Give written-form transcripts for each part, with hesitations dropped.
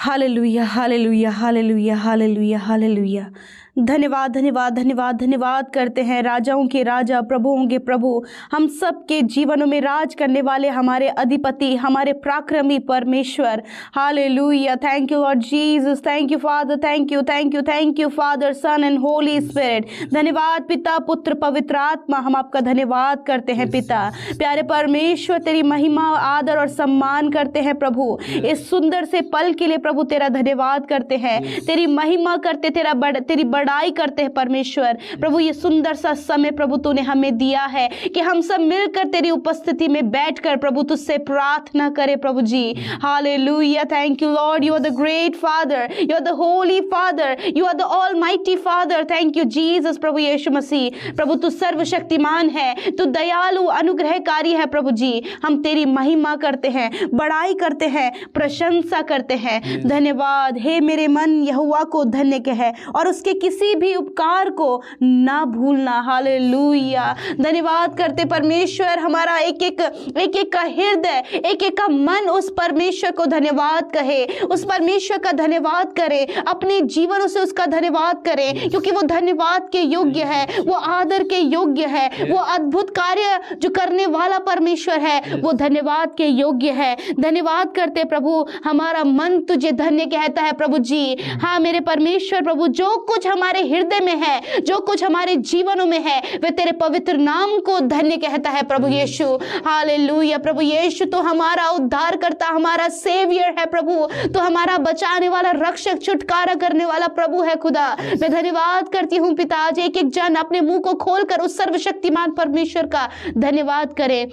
Hallelujah hallelujah hallelujah hallelujah hallelujah. धन्यवाद धन्यवाद धन्यवाद धन्यवाद करते हैं राजाओं के राजा, प्रभुओं के प्रभु, हम सब के जीवनों में राज करने वाले हमारे अधिपति, हमारे पराक्रमी परमेश्वर। Hallelujah. Thank you Lord Jesus, thank you Father, thank you thank you thank you Father, Son and Holy Spirit. धन्यवाद पिता, पुत्र, पवित्र आत्मा, हम आपका धन्यवाद करते हैं पिता। प्यारे परमेश्वर, तेरी महिमा, आदर और सम्मान करते हैं प्रभु। इस सुंदर से पल के लिए प्रभु तेरा धन्यवाद करते हैं, तेरी महिमा करते, तेरी बड़ाई करते हैं परमेश्वर। प्रभु ये सुंदर सा समय प्रभु तूने हमें दिया है कि हम सब मिलकर तेरी उपस्थिति में बैठकर प्रभु तुझसे प्रार्थना करें प्रभु जी। Hallelujah. Thank you lord, you are the great father, you are the holy father, you are the almighty father. Thank you Jesus. प्रभु यीशु मसीह, प्रभु तू सर्वशक्तिमान है, तू दयालु अनुग्रहकारी है प्रभु जी। हम तेरी महिमा करते हैं, बड़ाई करते हैं, प्रशंसा करते हैं। धन्यवाद। हे मेरे मन यहोवा को धन्य कहे और उसके किसी भी उपकार को ना भूलना। हालेलुया। धन्यवाद करते परमेश्वर, हमारा एक एक का हृदय, एक एक का मन उस परमेश्वर को धन्यवाद कहे, उस परमेश्वर का धन्यवाद करे, अपने जीवनों से उसका धन्यवाद करे, क्योंकि वो धन्यवाद के योग्य है, वो आदर के योग्य है, वो अद्भुत कार्य जो करने वाला परमेश्वर है, वो धन्यवाद के योग्य है। धन्यवाद करते प्रभु, हमारा मन तुझे धन्य कहता है प्रभु जी। हाँ मेरे परमेश्वर प्रभु, जो कुछ हमारे हृदय में है, जो कुछ हमारे जीवनों में है, वे तेरे पवित्र नाम को धन्य कहता है प्रभु यीशु। हालेलुया। प्रभु यीशु तो हमारा उद्धार करता, हमारा सेवियर है प्रभु, तो हमारा बचाने वाला, रक्षक, छुटकारा करने वाला प्रभु है खुदा। मैं धन्यवाद करती हूँ पिता, आज एक एक जन अपने मुंह को खोलकर उस सर्वशक्तिमान परमेश्वर का धन्यवाद करे।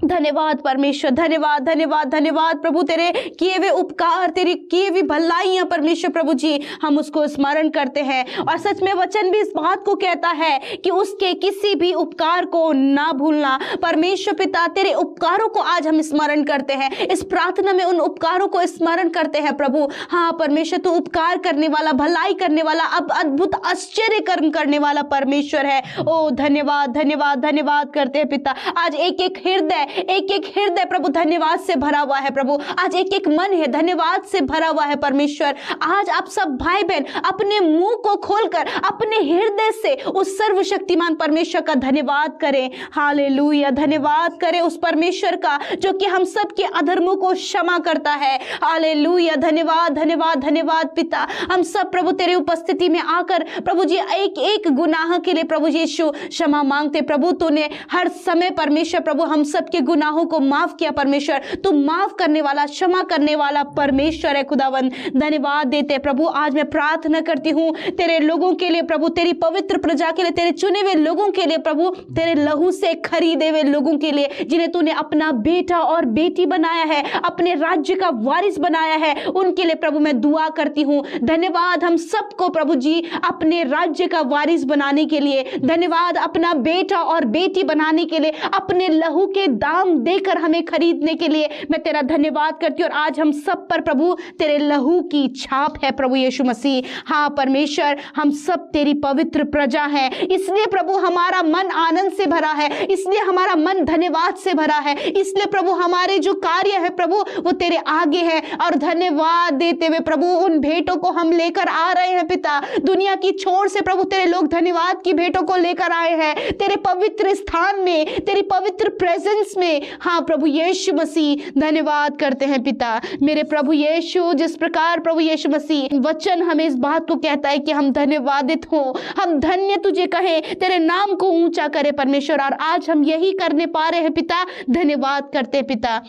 धन्यवाद परमेश्वर, धन्यवाद धन्यवाद धन्यवाद प्रभु, तेरे किए हुए उपकार, तेरी किए हुई भलाइयां परमेश्वर प्रभु जी, हम उसको स्मरण करते हैं। और सच में वचन भी इस बात को कहता है कि उसके किसी भी उपकार को ना भूलना। परमेश्वर पिता, तेरे उपकारों को आज हम स्मरण करते हैं, इस प्रार्थना में उन उपकारों को स्मरण करते हैं प्रभु। हाँ परमेश्वर, तू उपकार करने वाला, भलाई करने वाला, अब अद्भुत आश्चर्य कर्म करने वाला परमेश्वर है। ओ धन्यवाद धन्यवाद धन्यवाद करते हैं पिता। आज एक एक हृदय प्रभु धन्यवाद से भरा हुआ है प्रभु। आज एक एक मन है धन्यवाद से भरा हुआ है परमेश्वर। आज आप सब भाई बहन अपने मुंह को खोलकर अपने हृदय से उस सर्वशक्तिमान परमेश्वर का धन्यवाद करें। हालेलुया। धन्यवाद करें उस परमेश्वर का जो कि हम सब के अधर्मों को क्षमा करता है। हालेलुया। धन्यवाद धन्यवाद धन्यवाद पिता। हम सब प्रभु तेरे उपस्थिति में आकर प्रभु जी एक एक गुनाह के लिए प्रभु यीशु क्षमा मांगते प्रभु। तूने हर समय परमेश्वर प्रभु हम सब के गुनाहों को माफ किया परमेश्वर। तू माफ करने वाला, क्षमा करने वाला परमेश्वर है खुदावन। धन्यवाद देते प्रभु। आज मैं प्रार्थना करती हूँ तेरे लोगों के लिए प्रभु, तेरी पवित्र प्रजा के लिए, तेरे चुने हुए लोगों के लिए प्रभु, तेरे लहू से खरीदे हुए लोगों के लिए जिन्हें तूने अपना बेटा और बेटी बनाया है, अपने राज्य का वारिस बनाया है, उनके लिए प्रभु मैं दुआ करती हूँ। धन्यवाद हम सबको प्रभु जी अपने राज्य का वारिस बनाने के लिए, धन्यवाद अपना बेटा और बेटी बनाने के लिए, अपने लहू के दाम देकर हमें खरीदने के लिए मैं तेरा धन्यवाद करती हूँ। और आज हम सब पर प्रभु तेरे लहू की छाप है प्रभु यीशु मसीह। हाँ परमेश्वर, हम सब तेरी पवित्र प्रजा है, इसलिए प्रभु हमारा मन आनंद से भरा है, इसलिए हमारा मन धन्यवाद से भरा है, इसलिए प्रभु हमारे जो कार्य है प्रभु वो तेरे आगे है। और धन्यवाद देते हुए प्रभु उन भेंटों को हम लेकर आ रहे हैं पिता। दुनिया की छोर से प्रभु तेरे लोग धन्यवाद की भेंटों को लेकर आए हैं तेरे पवित्र स्थान में, तेरी पवित्र प्रेजेंस में। हाँ प्रभु यीशु मसीह, धन्यवाद करते हैं पिता। मेरे प्रभु यीशु, जिस प्रकार प्रभु यीशु मसीह वचन हमें इस बात को कहता है कि हम धन्यवादित हो, हम धन्य तुझे कहे, तेरे नाम को ऊंचा करे परमेश्वर। और आज हम यही करने पा रहे हैं पिता। धन्यवाद करते हैं पिता।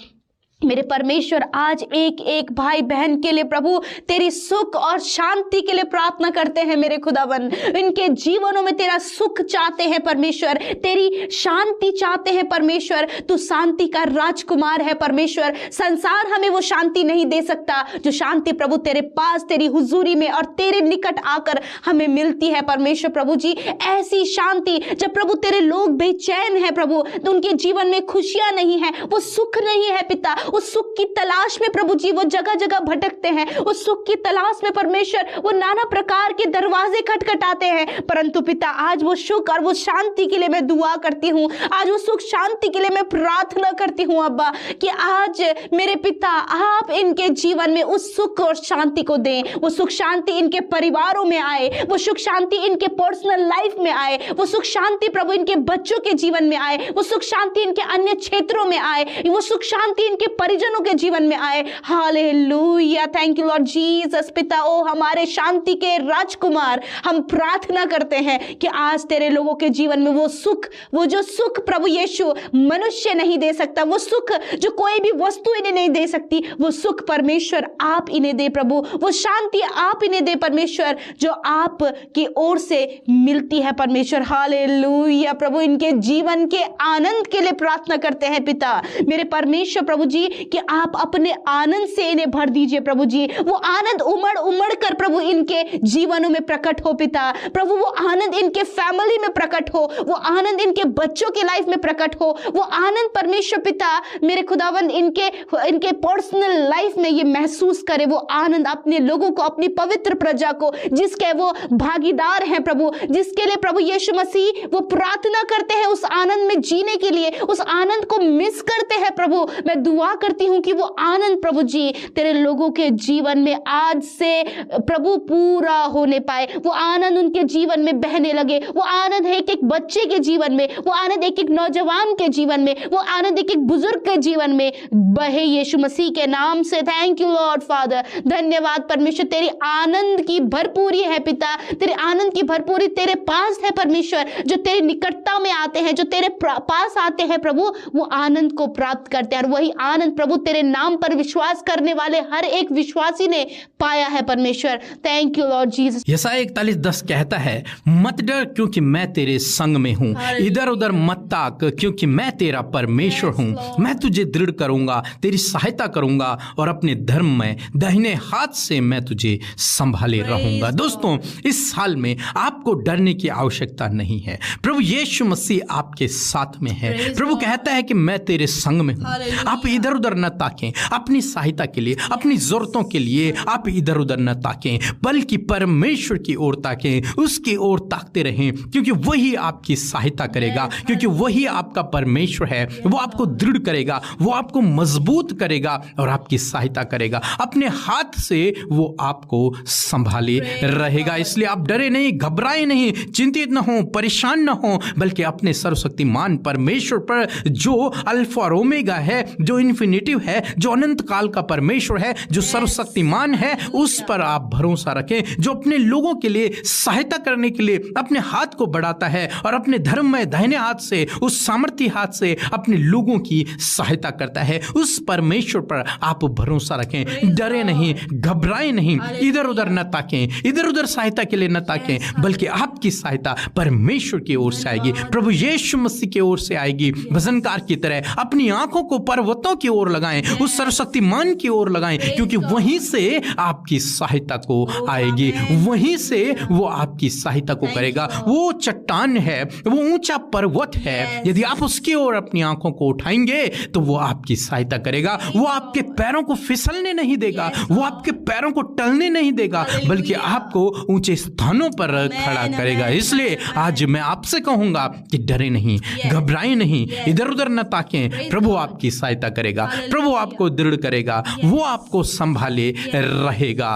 मेरे परमेश्वर, आज एक एक भाई बहन के लिए प्रभु तेरी सुख और शांति के लिए प्रार्थना करते हैं मेरे खुदावन। इनके जीवनों में तेरा सुख चाहते हैं परमेश्वर, तेरी शांति चाहते हैं परमेश्वर। तू शांति का राजकुमार है परमेश्वर। संसार हमें वो शांति नहीं दे सकता जो शांति प्रभु तेरे पास, तेरी हुजूरी में और तेरे निकट आकर हमें मिलती है परमेश्वर प्रभु जी। ऐसी शांति जब प्रभु तेरे लोग बेचैन है प्रभु, तो उनके जीवन में खुशियां नहीं है, वो सुख नहीं है पिता, उस सुख की तलाश में प्रभु जी वो जगह जगह भटकते हैं, उस सुख की तलाश में परमेश्वर वो नाना प्रकार के दरवाजे खटखटाते हैं। परंतु पिता आज वो सुख और वो शांति के लिए मैं दुआ करती हूँ, आज वो सुख शांति के लिए मैं प्रार्थना करती हूँ अब्बा, कि आज मेरे पिता आप इनके जीवन में उस सुख और शांति को दें। वो सुख शांति इनके परिवारों में आए, वो सुख शांति इनके पर्सनल लाइफ में आए, वो सुख शांति प्रभु इनके बच्चों के जीवन में आए, वो सुख शांति इनके अन्य क्षेत्रों में आए, वो सुख शांति इनके परिजनों के जीवन में आए। Hallelujah, thank you Lord Jesus. पिता ओ हमारे शांति के राजकुमार, हम प्रार्थना करते हैं कि आज तेरे लोगों के जीवन में वो सुख, वो जो सुख प्रभु यीशु मनुष्य नहीं दे सकता, वो सुख जो कोई भी वस्तु इन्हें नहीं दे सकती, वो सुख परमेश्वर आप इन्हें दे प्रभु, वो शांति आप इन्हें दे परमेश्वर जो आप की ओर से मिलती है परमेश्वर। हालेलुया प्रभु, इनके जीवन के आनंद के लिए प्रार्थना करते हैं पिता मेरे परमेश्वर प्रभु जी, कि आप अपने आनंद से इन्हें भर दीजिए प्रभु जी। वो आनंद उमड़ उमड़ कर प्रभु इनके जीवनों में प्रकट हो पिता प्रभु, वो आनंद इनके फैमिली में प्रकट हो, वो आनंद इनके बच्चों के लाइफ में प्रकट हो, वो आनंद परमेश्वर पिता मेरे खुदावन इनके पर्सनल लाइफ में ये महसूस करे, वो आनंद अपने लोगों को, अपनी पवित्र प्रजा को जिसके वो भागीदार हैं प्रभु, जिसके लिए प्रभु यीशु मसीह वो प्रार्थना करते हैं उस आनंद में जीने के लिए, उस आनंद को मिस करते हैं प्रभु। मैं दुआ करती हूं कि वो आनंद प्रभु जी तेरे लोगों के जीवन में आज से प्रभु पूरा होने पाए, वो आनंद उनके जीवन में बहने लगे, वो आनंद है एक एक बच्चे के जीवन में, वो आनंद एक एक नौजवान के जीवन में, वो आनंद एक एक बुजुर्ग के जीवन में बहे यीशु मसीह के नाम से। थैंक यू लॉर्ड फादर, धन्यवाद परमेश्वर, तेरी आनंद की भरपूरी है पिता, तेरे आनंद की भरपूरी तेरे पास है परमेश्वर। जो तेरी निकटता में आते हैं, जो तेरे पास आते हैं प्रभु, वो आनंद को प्राप्त करते हैं, और वही आनंद प्रभु तेरे नाम पर विश्वास करने वाले हर एक विश्वासी ने पाया है परमेश्वर। Thank you Lord Jesus. यशायाह 41:10 कहता है, मत डर क्योंकि मैं तेरे संग में हूँ, इधर उधर मत ताक क्योंकि मैं तेरा परमेश्वर हूँ। मैं तुझे दृढ़ करूंगा, तेरी सहायता करूंगा और अपने धर्म में दाहिने हाथ से मैं तुझे संभाले रहूंगा। दोस्तों, इस साल में आपको डरने की आवश्यकता नहीं है, प्रभु यीशु मसीह आपके साथ में है। प्रभु कहता है कि मैं तेरे संग में हूँ। आप इधर उधर न ताकें, अपनी सहायता के लिए, अपनी जरूरतों के लिए आप इधर उधर न ताकें, बल्कि परमेश्वर की ओर ताकें, उसकी ओर ताकते रहें, क्योंकि वही आपकी सहायता करेगा, क्योंकि वही आपका परमेश्वर है। वो आपको दृढ़ करेगा, वो आपको मजबूत करेगा और आपकी सहायता करेगा, अपने हाथ से वो आपको संभाले रहेगा। इसलिए आप डरे नहीं, घबराए नहीं, चिंतित न हो, परेशान न हो, बल्कि अपने सर्वशक्तिमान परमेश्वर पर, जो अल्फा और ओमेगा है, जो इन्फिनिटिव है, जो अनंत काल का परमेश्वर है, जो सर्वशक्तिमान है, उस पर आप भरोसा रखें, जो अपने लोगों के लिए सहायता करने के लिए अपने हाथ को बढ़ाता है और अपने धर्म में दाहिने हाथ से, उस सामर्थ्य हाथ से अपने लोगों की सहायता करता है। उस परमेश्वर पर आप भरोसा रखें, डरे नहीं, घबराए नहीं, इधर उधर न ताकें, इधर उधर सहायता के लिए न ताकें, बल्कि आपकी सहायता परमेश्वर की ओर से आएगी, प्रभु यीशु मसीह की ओर से आएगी। भजनकार की तरह अपनी आंखों को पर्वतों की ओर लगाएं, उस सर्वशक्तिमान की ओर लगाएं, क्योंकि वहीं से आपकी सहायता को आएगी, वहीं से वो आपकी सहायता को करेगा। वो चट्टान है, वो ऊंचा पर्वत है, यदि आप उसकी ओर अपनी आंखों को उठाएंगे तो वो आपकी सहायता करेगा। वो आपके पैरों को फिसलने नहीं देगा, वो आपके पैरों को टलने नहीं देगा, बल्कि आपको ऊंचे स्थानों पर खड़ा करेगा। इसलिए आज मैं आपसे कहूंगा कि डरे नहीं, घबराए नहीं, इधर उधर न ताकें, प्रभु आपकी सहायता करेगा, प्रभु आपको दृढ़ करेगा, वो आपको संभाले रहेगा।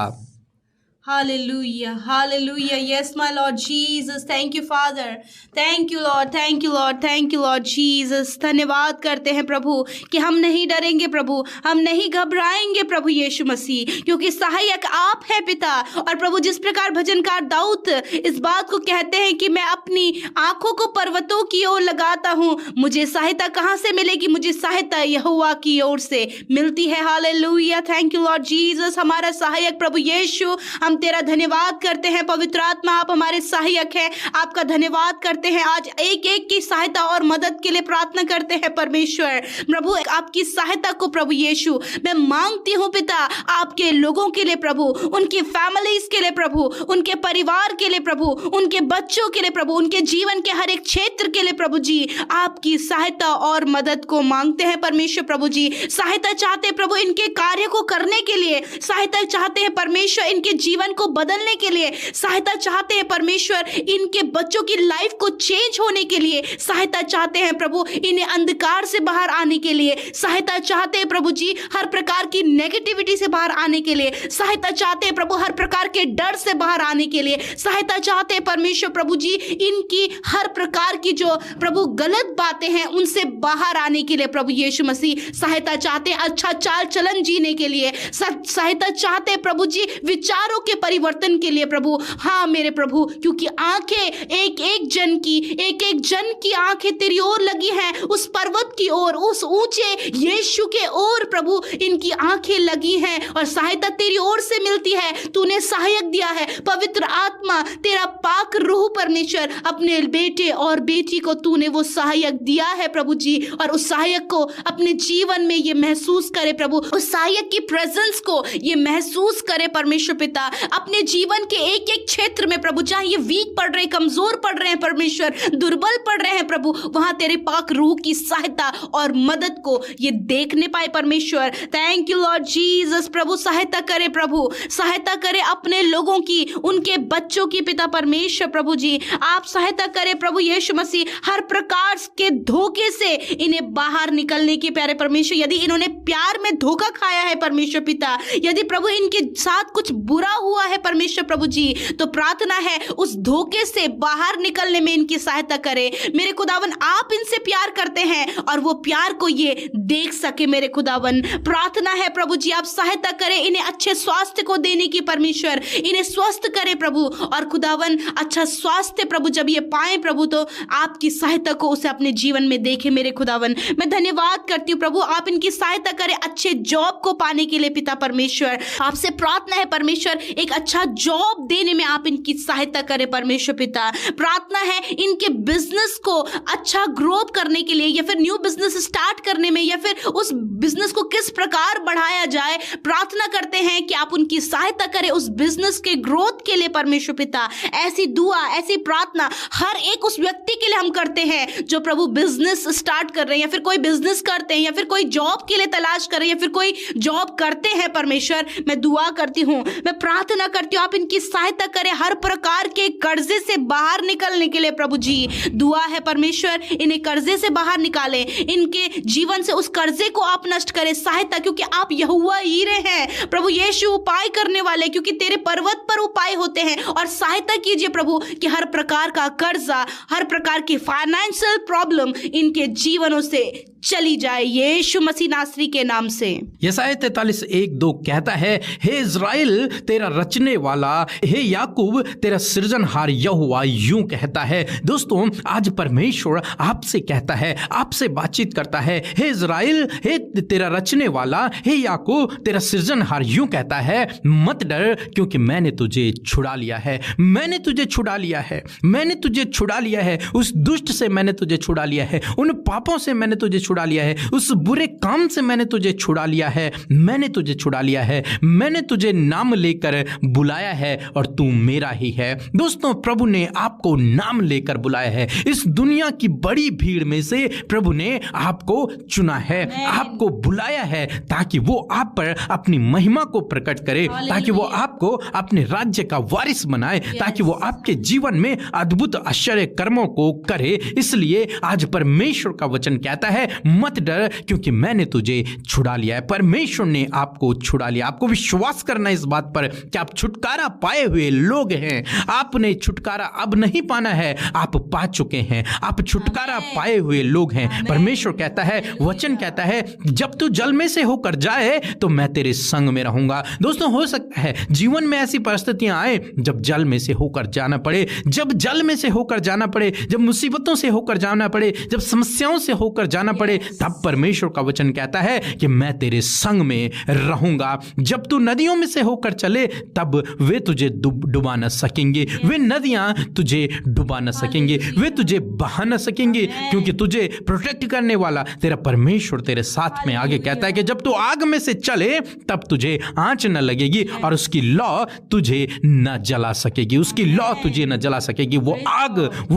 Hallelujah, hallelujah. Yes, my Lord Jesus. Thank you, Father. Thank you, Lord. Thank you, Lord. Thank you, Lord Jesus. धन्यवाद करते हैं प्रभु कि हम नहीं डरेंगे प्रभु, हम नहीं घबराएंगे प्रभु यीशु मसीह, क्योंकि सहायक आप है पिता। और प्रभु जिस प्रकार भजनकार दाऊद इस बात को कहते हैं कि मैं अपनी आंखों को पर्वतों की ओर लगाता हूँ, मुझे सहायता कहाँ से मिलेगी? मुझे सहायता यहोवा की ओर से मिलती है। Hallelujah, thank you Lord Jesus. हमारा सहायक प्रभु यीशु, हम तेरा धन्यवाद करते हैं। पवित्र आत्मा, आप हमारे सहायक हैं, आपका धन्यवाद करते हैं। आज एक एक की सहायता और मदद के लिए प्रार्थना करते हैं परमेश्वर। प्रभु आपकी सहायता को प्रभु यीशु मैं मांगती हूँ पिता, आपके लोगों के लिए प्रभु, उनकी फैमिलीज के लिए प्रभु, उनके परिवार के लिए प्रभु, उनके बच्चों के लिए प्रभु, उनके जीवन के हर एक क्षेत्र के लिए प्रभु जी आपकी सहायता और मदद को मांगते हैं परमेश्वर। प्रभु जी सहायता चाहते हैं प्रभु इनके कार्य को करने के लिए, सहायता चाहते हैं परमेश्वर इनके जीवन को बदलने के लिए, सहायता चाहते हैं परमेश्वर इनके बच्चों की लाइफ को चेंज होने के लिए, सहायता चाहते हैं प्रभु इन्हें अंधकार से बाहर आने के लिए, सहायता चाहते हैं प्रभु जी हर प्रकार की नेगेटिविटी से बाहर आने के लिए, सहायता चाहते हैं प्रभु हर प्रकार के डर से बाहर आने के लिए, सहायता चाहते हैं परमेश्वर प्रभु जी इनकी हर प्रकार की जो प्रभु गलत बातें हैं उनसे बाहर आने के लिए प्रभु यीशु मसीह, सहायता चाहते हैं अच्छा चाल चलन जीने के लिए, सहायता चाहते हैं प्रभु जी विचारों के परिवर्तन के लिए प्रभु। हाँ मेरे प्रभु, क्योंकि आंखें एक एक जन की आंखें तेरी ओर लगी हैं, उस पर्वत की ओर, उस ऊंचे यीशु के ओर प्रभु इनकी आंखें लगी हैं और सहायता तेरी ओर से मिलती है। तूने सहायक दिया है पवित्र आत्मा, तेरा पाक रूह परमेश्वर, अपने बेटे और बेटी को तूने वो सहायक दिया है प्रभु जी, और उस सहायक को अपने जीवन में ये महसूस करे प्रभु, उस सहायक की प्रेजेंस को ये महसूस करे परमेश्वर पिता, अपने जीवन के एक एक क्षेत्र में प्रभु, चाहे ये वीक पड़ रहे, कमजोर पड़ रहे हैं परमेश्वर, दुर्बल पड़ रहे हैं प्रभु, वहां तेरे पाक रूह की सहायता और मदद को ये देखने पाए परमेश्वर। Thank you Lord Jesus. प्रभु सहायता करे प्रभु, सहायता करे अपने लोगों की, उनके बच्चों की पिता परमेश्वर प्रभु जी, आप सहायता करे प्रभु यीशु मसीह हर प्रकार के धोखे से इन्हें बाहर निकलने की प्यारे परमेश्वर। यदि इन्होंने प्यार में धोखा खाया है परमेश्वर पिता, यदि प्रभु इनके साथ कुछ बुरा हुआ है परमेश्वर प्रभु जी, तो प्रार्थना है उस धोखे से बाहर निकलने में इनकी सहायता करे मेरे खुदावन। आप इनसे प्यार करते हैं और वो प्यार को ये देख सके मेरे खुदावन। प्रार्थना है प्रभु जी आप सहायता करें इन्हें अच्छे स्वास्थ्य को देने की परमेश्वर, इन्हें स्वस्थ करे प्रभु, और खुदावन अच्छा स्वास्थ्य प्रभु जब ये पाए प्रभु तो आपकी सहायता को उसे अपने जीवन में देखे मेरे खुदावन। मैं धन्यवाद करती हूँ प्रभु, आप इनकी सहायता करें अच्छे जॉब को पाने के लिए पिता परमेश्वर। आपसे प्रार्थना है परमेश्वर एक अच्छा जॉब देने में आप इनकी सहायता करें परमेश्वर पिता। प्रार्थना है इनके बिजनेस को अच्छा ग्रोथ करने के लिए, या फिर न्यू बिजनेस स्टार्ट करने में, या फिर उस बिजनेस को किस प्रकार बढ़ाया जाए, प्रार्थना करते हैं कि आप उनकी सहायता करें उस बिजनेस के ग्रोथ के लिए परमेश्वर पिता। ऐसी दुआ, ऐसी प्रार्थना हर एक उस व्यक्ति के लिए हम करते हैं जो प्रभु बिजनेस स्टार्ट कर रहे हैं, या फिर कोई बिजनेस करते हैं, या फिर कोई जॉब के लिए तलाश कर रहे हैं, या फिर कोई जॉब करते हैं परमेश्वर। मैं दुआ करती हूँ, मैं प्रार्थना करती हूँ आप इनकी सहायता करें हर प्रकार के कर्जे से बाहर निकलने के लिए प्रभु जी। दुआ है परमेश्वर इन्हें कर्जे से बाहर निकालें, इनके जीवन से उस कर्जे को आप नष्ट करें, सहायता, क्योंकि आप यहोवा हीरे हैं प्रभु यीशु, उपाय करने वाले, क्योंकि तेरे पर्वत पर उपाय होते हैं। और सहायता कीजिए प्रभु कि हर प्रकार का कर्जा, हर प्रकार की फाइनेंशियल प्रॉब्लम इनके जीवनों से चली जाए यीशु मसीह नासरी के नाम से। यशायाह 43:1-2 कहता है, हे इज़राइल तेरा रचने वाला, हे याकूब तेरा सृजनहार यहोवा यूं कहता है। दोस्तों आज परमेश्वर आपसे कहता है, आपसे बातचीत करता है, हे इज़राइल हे तेरा रचने वाला, हे याकूब तेरा सृजनहार यूं कहता है, मत डर क्योंकि मैंने तुझे छुड़ा लिया है, मैंने तुझे छुड़ा लिया है, मैंने तुझे छुड़ा लिया है, उस दुष्ट से मैंने तुझे छुड़ा लिया है, उन पापों से मैंने तुझे छुड़ा लिया है, उस बुरे काम से मैंने तुझे छुड़ा लिया है, मैंने तुझे छुड़ा लिया है, मैंने तुझे नाम लेकर बुलाया है और तू मेरा ही है। दोस्तों प्रभु ने आपको नाम लेकर बुलाया है, इस दुनिया की बड़ी भीड़ में से प्रभु ने आपको चुना है, आपको बुलाया है ताकि वो आप पर अपनी महिमा को प्रकट करे, ताकि वो आपको अपने राज्य का वारिस बनाए, ताकि वो आपके जीवन में अद्भुत आश्चर्य कर्मों को करे। इसलिए आज परमेश्वर का वचन कहता है, मत डर क्योंकि मैंने तुझे छुड़ा लिया है। परमेश्वर ने आपको छुड़ा लिया। आपको विश्वास करना इस बात पर कि आप छुटकारा पाए हुए लोग हैं। आपने छुटकारा अब नहीं पाना है, आप पा चुके हैं, आप छुटकारा पाए हुए लोग हैं। परमेश्वर कहता है, वचन कहता है, जब तू जल में से होकर जाए तो मैं तेरे संग में रहूंगा। दोस्तों हो सकता है जीवन में ऐसी परिस्थितियां आए जब जल में से होकर जाना पड़े, जब जल में से होकर जाना पड़े, जब मुसीबतों से होकर जाना पड़े, जब समस्याओं से होकर जाना पड़े, पड़े, तब परमेश्वर का वचन कहता है कि मैं तेरे संग में रहूंगा। जब तू नदियों में से होकर चले तब वे तुझे डुबा न सकेंगे, वे नदियां तुझे डुबा न सकेंगे, वे तुझे बहा न सकेंगे, क्योंकि तुझे प्रोटेक्ट करने वाला तेरा परमेश्वर तेरे साथ में। आगे कहता है कि जब तू आग में से चले तब तुझे आंच न लगेगी और उसकी लौ तुझे न जला सकेगी, उसकी लौ तुझे न जला सकेगी, वो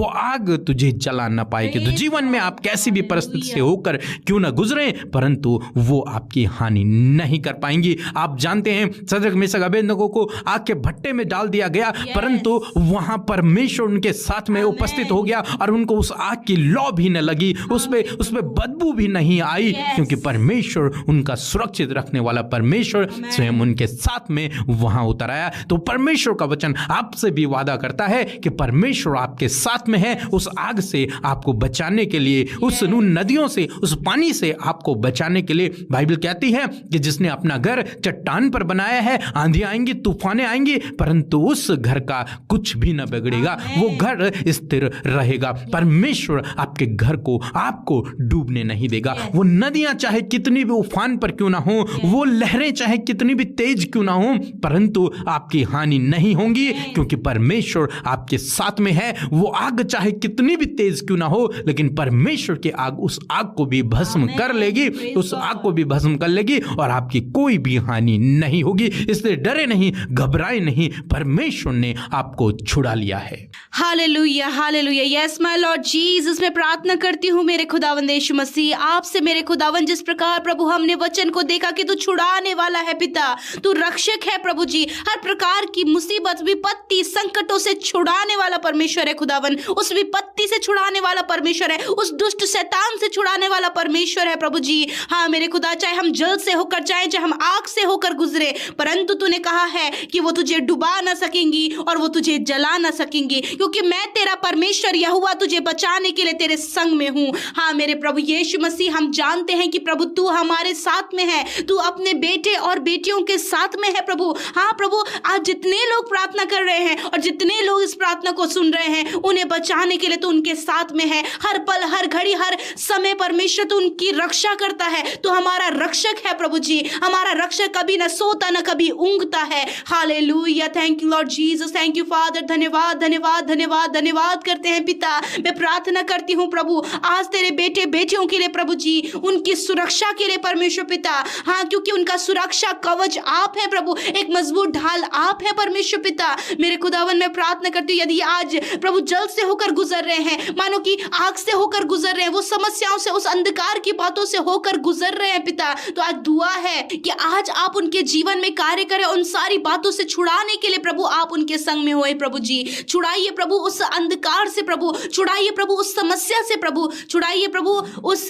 आग तुझे जला न पाएगी। तो जीवन में आप कैसी भी परिस्थिति से होकर क्यों न गुजरे, परंतु वो आपकी हानि नहीं कर पाएंगी। आप जानते हैं सदरक मेशक अबेदनगो को आग के भट्टे में डाल दिया गया, परंतु वहां परमेश्वर उनके साथ में उपस्थित हो गया और उनको उस आग की लौ भी न लगी, उसमें बदबू भी नहीं आई, क्योंकि परमेश्वर उनका सुरक्षित रखने वाला परमेश्वर स्वयं उनके साथ में वहां उतर आया। तो परमेश्वर का वचन आपसे भी वादा करता है कि परमेश्वर आपके साथ में है, उस आग से आपको बचाने के लिए, उस नदियों से, उस पानी से आपको बचाने के लिए। बाइबल कहती है कि जिसने अपना घर चट्टान पर बनाया है, आंधी आएंगी, तूफानें आएंगी, परंतु उस घर का कुछ भी न बिगड़ेगा, वो घर स्थिर रहेगा। परमेश्वर आपके घर को, आपको डूबने नहीं देगा। वो नदियां चाहे कितनी भी उफान पर क्यों ना हो, वो लहरें चाहे कितनी भी तेज क्यों ना हो, परंतु आपकी हानि नहीं होगी, क्योंकि परमेश्वर आपके साथ में है। वो आग चाहे कितनी भी तेज क्यों ना हो, लेकिन परमेश्वर की आग उस आग को भी भस्म कर लेगी, उस आग को भी भस्म कर लेगी और आपकी कोई भी हानि नहीं होगी। इसलिए डरे नहीं, घबराए नहीं, परमेश्वर ने आपको छुड़ा लिया है। Hallelujah, hallelujah. Yes my Lord Jesus, मैं प्रार्थना करती हूँ मेरे खुदावंद यीशु मसीह आपसे, मेरे खुदावंद, जिस प्रकार प्रभु हमने वचन को देखा कि तू छुड़ाने वाला है पिता, तू रक्षक है प्रभु जी, हर प्रकार की मुसीबत, विपत्ति, संकटों से छुड़ाने वाला परमेश्वर है खुदावंद, उस विपत्ति से छुड़ाने वाला परमेश्वर है, उस दुष्ट शैतान से छुड़ाने वाला परमेश्वर है प्रभु जी। हाँ मेरे खुदा, चाहे हम जल से होकर जाएं, चाहे हम आग से होकर गुजरे, परंतु तूने कहा है कि वो तुझे डुबा ना सकेंगी और वो तुझे जला ना सकेंगी, क्योंकि मैं तेरा परमेश्वर यहोवा तुझे बचाने के लिए तेरे संग में हूँ। हाँ मेरे प्रभु यीशु मसीह, हम जानते हैं कि प्रभु तू हमारे साथ में है, तू अपने बेटे और बेटियों के साथ में है प्रभु। हाँ प्रभु, आज जितने लोग प्रार्थना कर रहे हैं और जितने लोग इस प्रार्थना को सुन रहे हैं, उन्हें बचाने के लिए तू उनके साथ में है। हर पल, हर घड़ी, हर समय परमेश्वर तू उनकी रक्षा करता है। तो हमारा रक्षक है प्रभु जी, हमारा रक्षक कभी न सोता न कभी ऊँघता है। Hallelujah, thank you Lord Jesus, thank you father. धन्यवाद, धन्यवाद, धन्यवाद, धन्यवाद करते हैं पिता। मैं प्रार्थना करती हूँ प्रभु आज तेरे बेटे बेटियों के लिए प्रभु जी, उनकी सुरक्षा के लिए परमेश्वर पिता। हाँ, क्योंकि उनका सुरक्षा कवच आप है प्रभु, एक मजबूत ढाल आप है परमेश्वर पिता। मेरे खुदावन, मैं प्रार्थना करती हूँ यदि आज प्रभु जल से होकर गुजर रहे हैं, मानो कि आग से होकर गुजर रहे हैं, वो समस्याओं से, उस अंधकार की बातों से होकर गुजर रहे हैं पिता, तो आज दुआ है कि आज आप उनके जीवन में कार्य करें, उन सारी बातों से छुड़ाने के लिए प्रभु आप उनके संग में होए प्रभु जी। छुड़ाइए प्रभु उस अंधकार से प्रभु, छुड़ाइए प्रभु उस समस्या से प्रभु, छुड़ाइए प्रभु उस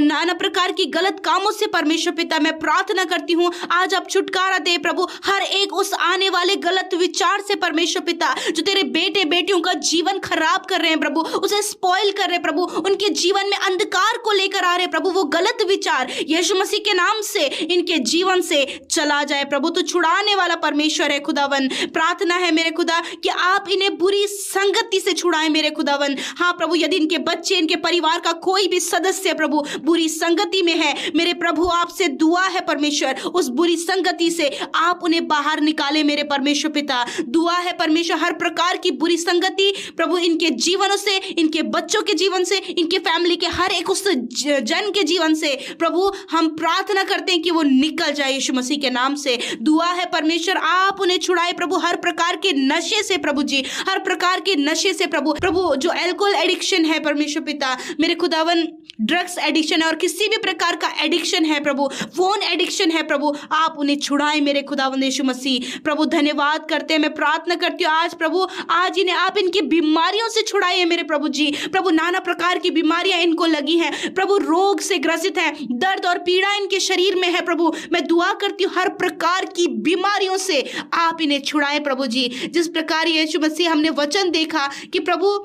नाना प्रकार की गलत कामों से परमेश्वर पिता। मैं प्रार्थना करती हूँ आज आप छुटकारा दे प्रभु हर एक उस आने वाले गलत विचार से परमेश्वर पिता, जो तेरे बेटे बेटियों का जीवन खराब कर रहे हैं प्रभु, उसे स्पॉइल कर रहे हैं प्रभु, उनके जीवन में अंधकार को लेकर आ रहे प्रभु, वो गलत विचार यीशु मसीह के नाम से इनके जीवन से चला जाए प्रभु। तो छुड़ाने वाला परमेश्वर है खुदावन। प्रार्थना है मेरे खुदा कि आप इन्हें बुरी संगति से छुड़ाएं मेरे खुदावन। हाँ प्रभु, यदि इनके बच्चे, इनके परिवार का कोई भी सदस्य प्रभु बुरी संगति में है, मेरे प्रभु आपसे दुआ है परमेश्वर, उस बुरी संगति से आप उन्हें बाहर निकाले मेरे परमेश्वर पिता। दुआ है परमेश्वर, हर प्रकार की बुरी संगति प्रभु इनके जीवनों से, इनके बच्चों के जीवन से, इनके फैमिली के हर एक उस जन के जीवन से प्रभु हम प्रार्थना करते हैं कि वो निकल जाए यीशु मसीह के नाम से। दुआ है परमेश्वर, आप उन्हें छुड़ाए प्रभु हर प्रकार के नशे से प्रभु जी, हर प्रकार के नशे से प्रभु, प्रभु जो अल्कोहल एडिक्शन है परमेश्वर पिता, मेरे खुदावन ड्रग्स एडिक्शन है और किसी भी प्रकार का एडिक्शन है प्रभु, फोन एडिक्शन है प्रभु, आप उन्हें छुड़ाए मेरे खुदावन यीशु मसीह। प्रभु धन्यवाद करते हैं, मैं प्रार्थना करती हूँ आज प्रभु, आज इन्हें आप इनकी बीमारियों से छुड़ाइए मेरे प्रभु जी। प्रभु नाना प्रकार की बीमारियां इनको लगी हैं प्रभु, रोग से ग्रसित है, दर्द और पीड़ा इनके शरीर में है प्रभु। मैं दुआ करती हूँ हर प्रकार की बीमारियों से आप इन्हें छुड़ाए प्रभु जी। जिस प्रकार यीशु मसीह हमने वचन देखा कि प्रभु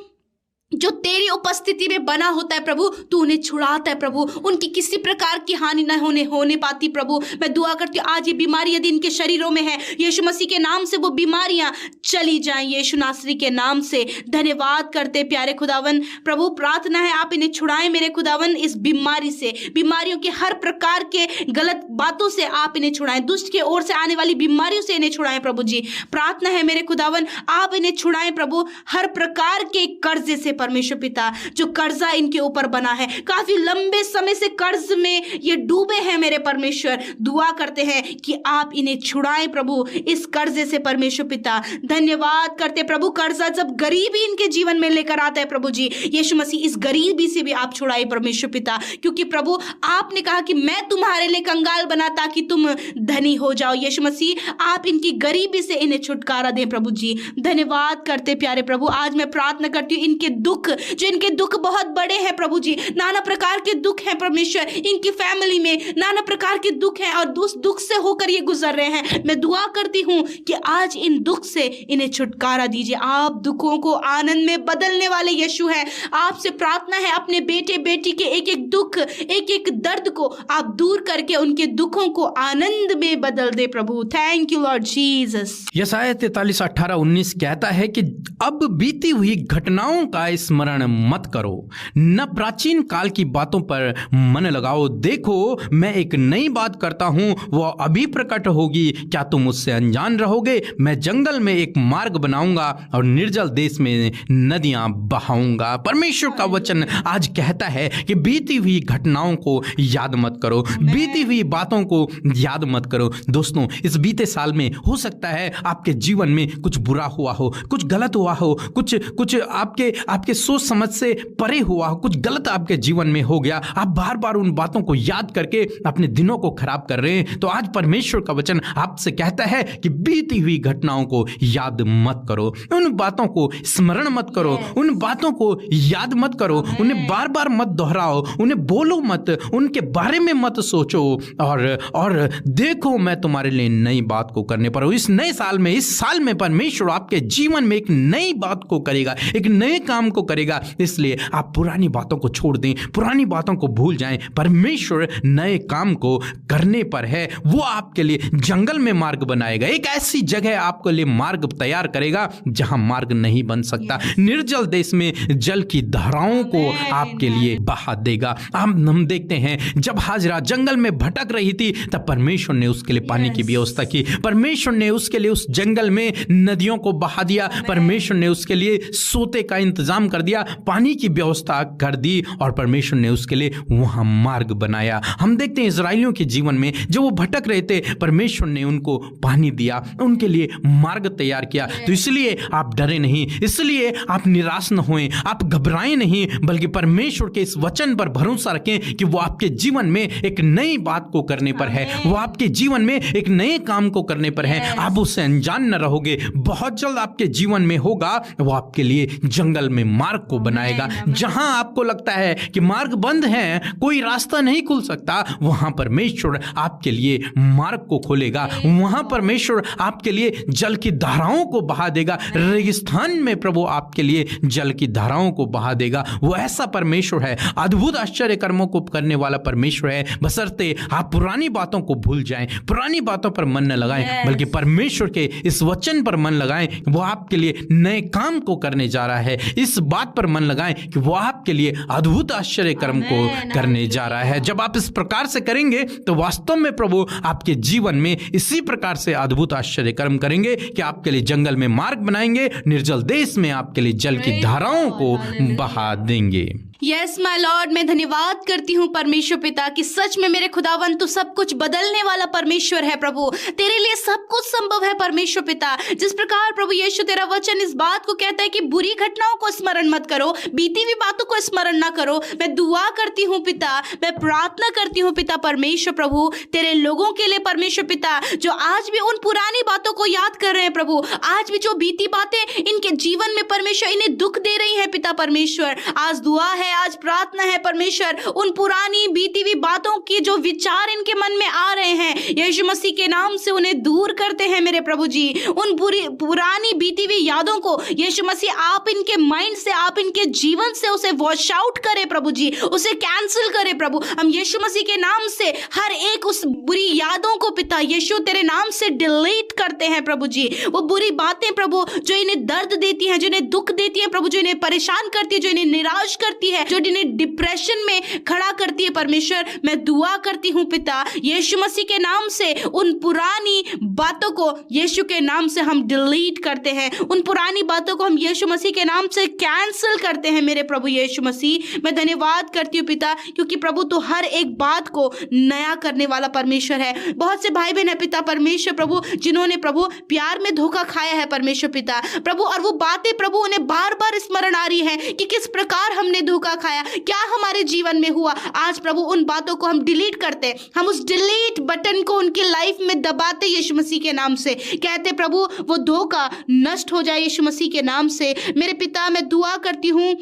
जो तेरी उपस्थिति में बना होता है प्रभु, तू उन्हें छुड़ाता है प्रभु, उनकी किसी प्रकार की हानि न होने पाती प्रभु। मैं दुआ करती हूँ आज ये बीमारी यदि इनके शरीरों में है, यीशु मसीह के नाम से वो बीमारियां चली जाएं, यीशु नासरी के नाम से। धन्यवाद करते प्यारे खुदावन प्रभु, प्रार्थना है आप इन्हें छुड़ाएं मेरे खुदावन इस बीमारी से, बीमारियों के हर प्रकार के गलत बातों से आप इन्हें छुड़ाएं, दुष्ट के ओर से आने वाली बीमारियों से इन्हें छुड़ाएं प्रभु जी। प्रार्थना है मेरे खुदावन आप इन्हें छुड़ाएं प्रभु हर प्रकार के कर्जे से परमेश्वर पिता, जो कर्जा इनके ऊपर बना है, काफी लंबे समय से कर्ज में ये डूबे हैं मेरे परमेश्वर। दुआ करते हैं कि आप इन्हें छुड़ाएं प्रभु इस कर्जे से परमेश्वर पिता। धन्यवाद करते प्रभु, कर्जा जब गरीबी इनके जीवन में लेकर आता है प्रभु जी, यीशु मसीह इस गरीबी से भी आप छुड़ाए परमेश्वर पिता, क्योंकि प्रभु आपने कहा कि मैं तुम्हारे लिए कंगाल बना ताकि तुम धनी हो जाओ। यीशु मसीह आप इनकी गरीबी से इन्हें छुटकारा दें प्रभु जी। धन्यवाद करते प्यारे प्रभु, आज मैं प्रार्थना करती हूँ इनके दुख, जो इनके दुख बहुत बड़े हैं प्रभु जी, नाना प्रकार के दुख हैं परमेश्वर, इनकी फैमिली में नाना प्रकार के दुख हैं और उस दुख से होकर ये गुजर रहे हैं। मैं दुआ करती हूँ कि आज इन दुख से इन्हें छुटकारा दीजिए। आप दुखों को आनंद में बदलने वाले यीशु हैं। आपसे प्रार्थना है अपने बेटे बेटी के एक एक दुख, एक एक दर्द को आप दूर करके उनके दुखों को आनंद में बदल दे प्रभु। Thank you Lord Jesus. यशायाह 43:18-19 कहता है कि अब बीती हुई घटनाओं का स्मरण मत करो, न प्राचीन काल की बातों पर मन लगाओ। देखो मैं एक नई बात करता हूं, वह अभी प्रकट होगी, क्या तुम उससे अनजान रहोगे? मैं जंगल में एक मार्ग बनाऊंगा और निर्जल देश में नदियां बहाऊंगा। परमेश्वर का वचन आज कहता है कि बीती हुई घटनाओं को याद मत करो, बीती हुई बातों को याद मत करो। दोस्तों, इस बीते साल में हो सकता है आपके जीवन में कुछ बुरा हुआ हो, कुछ गलत हुआ हो, कुछ आपके सोच समझ से परे हुआ हो, कुछ गलत आपके जीवन में हो गया। आप बार बार उन बातों को याद करके अपने दिनों को खराब कर रहे हैं। तो आज परमेश्वर का वचन आपसे कहता है कि बीती हुई घटनाओं को याद मत करो, उन बातों को स्मरण मत करो, उन बातों को याद मत करो, उन्हें बार बार मत दोहराओ, उन्हें बोलो मत, उनके बारे में मत सोचो। और देखो मैं तुम्हारे लिए नई बात को करने पर हूं। इस नए साल में, इस साल में परमेश्वर आपके जीवन में एक नई बात को करेगा, एक नए काम को करेगा। इसलिए आप पुरानी बातों को छोड़ दें, पुरानी बातों को भूल जाएं। परमेश्वर नए काम को करने पर है। वो आपके लिए जंगल में मार्ग बनाएगा, एक ऐसी जगह आपके लिए मार्ग तैयार करेगा जहां मार्ग नहीं बन सकता। निर्जल देश में जल की धाराओं को आपके लिए बहा देगा। हम देखते हैं जब हाजरा जंगल में भटक रही थी तब परमेश्वर ने उसके लिए पानी की व्यवस्था की। परमेश्वर ने उसके लिए उस जंगल में नदियों को बहा दिया। परमेश्वर ने उसके लिए सोते का इंतजाम कर दिया, पानी की व्यवस्था कर दी और परमेश्वर ने उसके लिए वहां मार्ग बनाया। हम देखते हैं इजराइलियों के जीवन में जब वो भटक रहे थे, परमेश्वर ने उनको पानी दिया, उनके लिए मार्ग तैयार किया। तो इसलिए आप डरे नहीं, इसलिए आप निराश न होएं, आप घबराएं नहीं, बल्कि परमेश्वर के इस वचन पर भरोसा रखें कि वो आपके जीवन में एक नई बात को करने पर है, वो आपके जीवन में एक नए काम को करने पर है। आप उससे अनजान न रहोगे। बहुत जल्द आपके जीवन में होगा, वो आपके लिए जंगल में मार्ग को बनाएगा। जहां आपको लगता है कि मार्ग बंद है, कोई रास्ता नहीं खुल सकता, वहां परमेश्वर आपके लिए मार्ग को खोलेगा। वहां परमेश्वर आपके लिए जल की धाराओं को बहा देगा। रेगिस्तान में प्रभु आपके लिए जल की धाराओं को बहा देगा। वो ऐसा परमेश्वर है, अद्भुत आश्चर्य कर्मों को करने वाला परमेश्वर है। बशर्ते आप पुरानी बातों को भूल जाएं, पुरानी बातों पर मन न लगाएं, बल्कि परमेश्वर के इस वचन पर मन लगाएं। वो आपके लिए नए काम को करने जा रहा है। इस बात पर मन लगाएं कि वो आपके लिए अद्भुत आश्चर्य कर्म को करने जा रहा है। जब आप इस प्रकार से करेंगे तो वास्तव में प्रभु आपके जीवन में इसी प्रकार से अद्भुत आश्चर्य कर्म करेंगे कि आपके लिए जंगल में मार्ग बनाएंगे, निर्जल देश में आपके लिए जल की धाराओं को बहा देंगे। यस माय लॉर्ड, मैं धन्यवाद करती हूँ परमेश्वर पिता कि सच में मेरे खुदावन तू सब कुछ बदलने वाला परमेश्वर है प्रभु। तेरे लिए सब कुछ संभव है परमेश्वर पिता। जिस प्रकार प्रभु यीशु तेरा वचन इस बात को कहता है कि बुरी घटनाओं को स्मरण मत करो, बीती हुई बातों को स्मरण ना करो। मैं दुआ करती हूँ पिता, मैं प्रार्थना करती हूँ पिता परमेश्वर प्रभु तेरे लोगों के लिए परमेश्वर पिता, जो आज भी उन पुरानी बातों को याद कर रहे हैं प्रभु, आज भी जो बीती बातें इनके जीवन में परमेश्वर इन्हें दुख दे रही है पिता परमेश्वर। आज दुआ है है, आज प्रार्थना है परमेश्वर, उन पुरानी बीती हुई बातों की जो विचार इनके मन में आ रहे हैं, यीशु मसीह के नाम से उन्हें दूर करते हैं मेरे प्रभु जी। उन पुरानी बीती हुई यादों को यीशु मसीह आप इनके माइंड से, आप इनके जीवन से उसे वॉश आउट करें प्रभु जी, उसे कैंसिल करें प्रभु। हम यीशु मसीह के नाम से हर एक उस बुरी यादों को पिता यीशु तेरे नाम से डिलीट करते हैं प्रभु जी। वो बुरी बातें प्रभु जो इन्हें दर्द देती हैं, जो इन्हें दुख देती हैं प्रभु, जो इन्हें परेशान करती है, जो इन्हें निराश करती है, जो इन्हें डिप्रेशन में खड़ा करती है परमेश्वर, मैं दुआ करती हूँ पिता यीशु मसीह के नाम से उन पुरानी बातों को यीशु के नाम से हम डिलीट करते हैं, उन पुरानी बातों को हम यीशु मसीह के नाम से कैंसिल करते हैं मेरे प्रभु यीशु मसीह। मैं धन्यवाद करती हूँ पिता, क्योंकि प्रभु तो हर एक बात को नया करने वाला परमेश्वर है। बहुत से भाई बहन है पिता परमेश्वर प्रभु, जिन्होंने प्रभु प्यार में धोखा खाया है परमेश्वर पिता प्रभु, और वो बातें प्रभु उन्हें बार बार स्मरण आ रही है कि किस प्रकार हमने धोखा खाया, क्या हमारे जीवन में हुआ। आज प्रभु उन बातों को हम डिलीट करते, हम उस डिलीट बटन को उनकी लाइफ में दबाते यीशु मसीह के नाम से, कहते प्रभु वो धोखा नष्ट हो जाए यीशु मसीह के नाम से। मेरे पिता मैं दुआ करती हूँ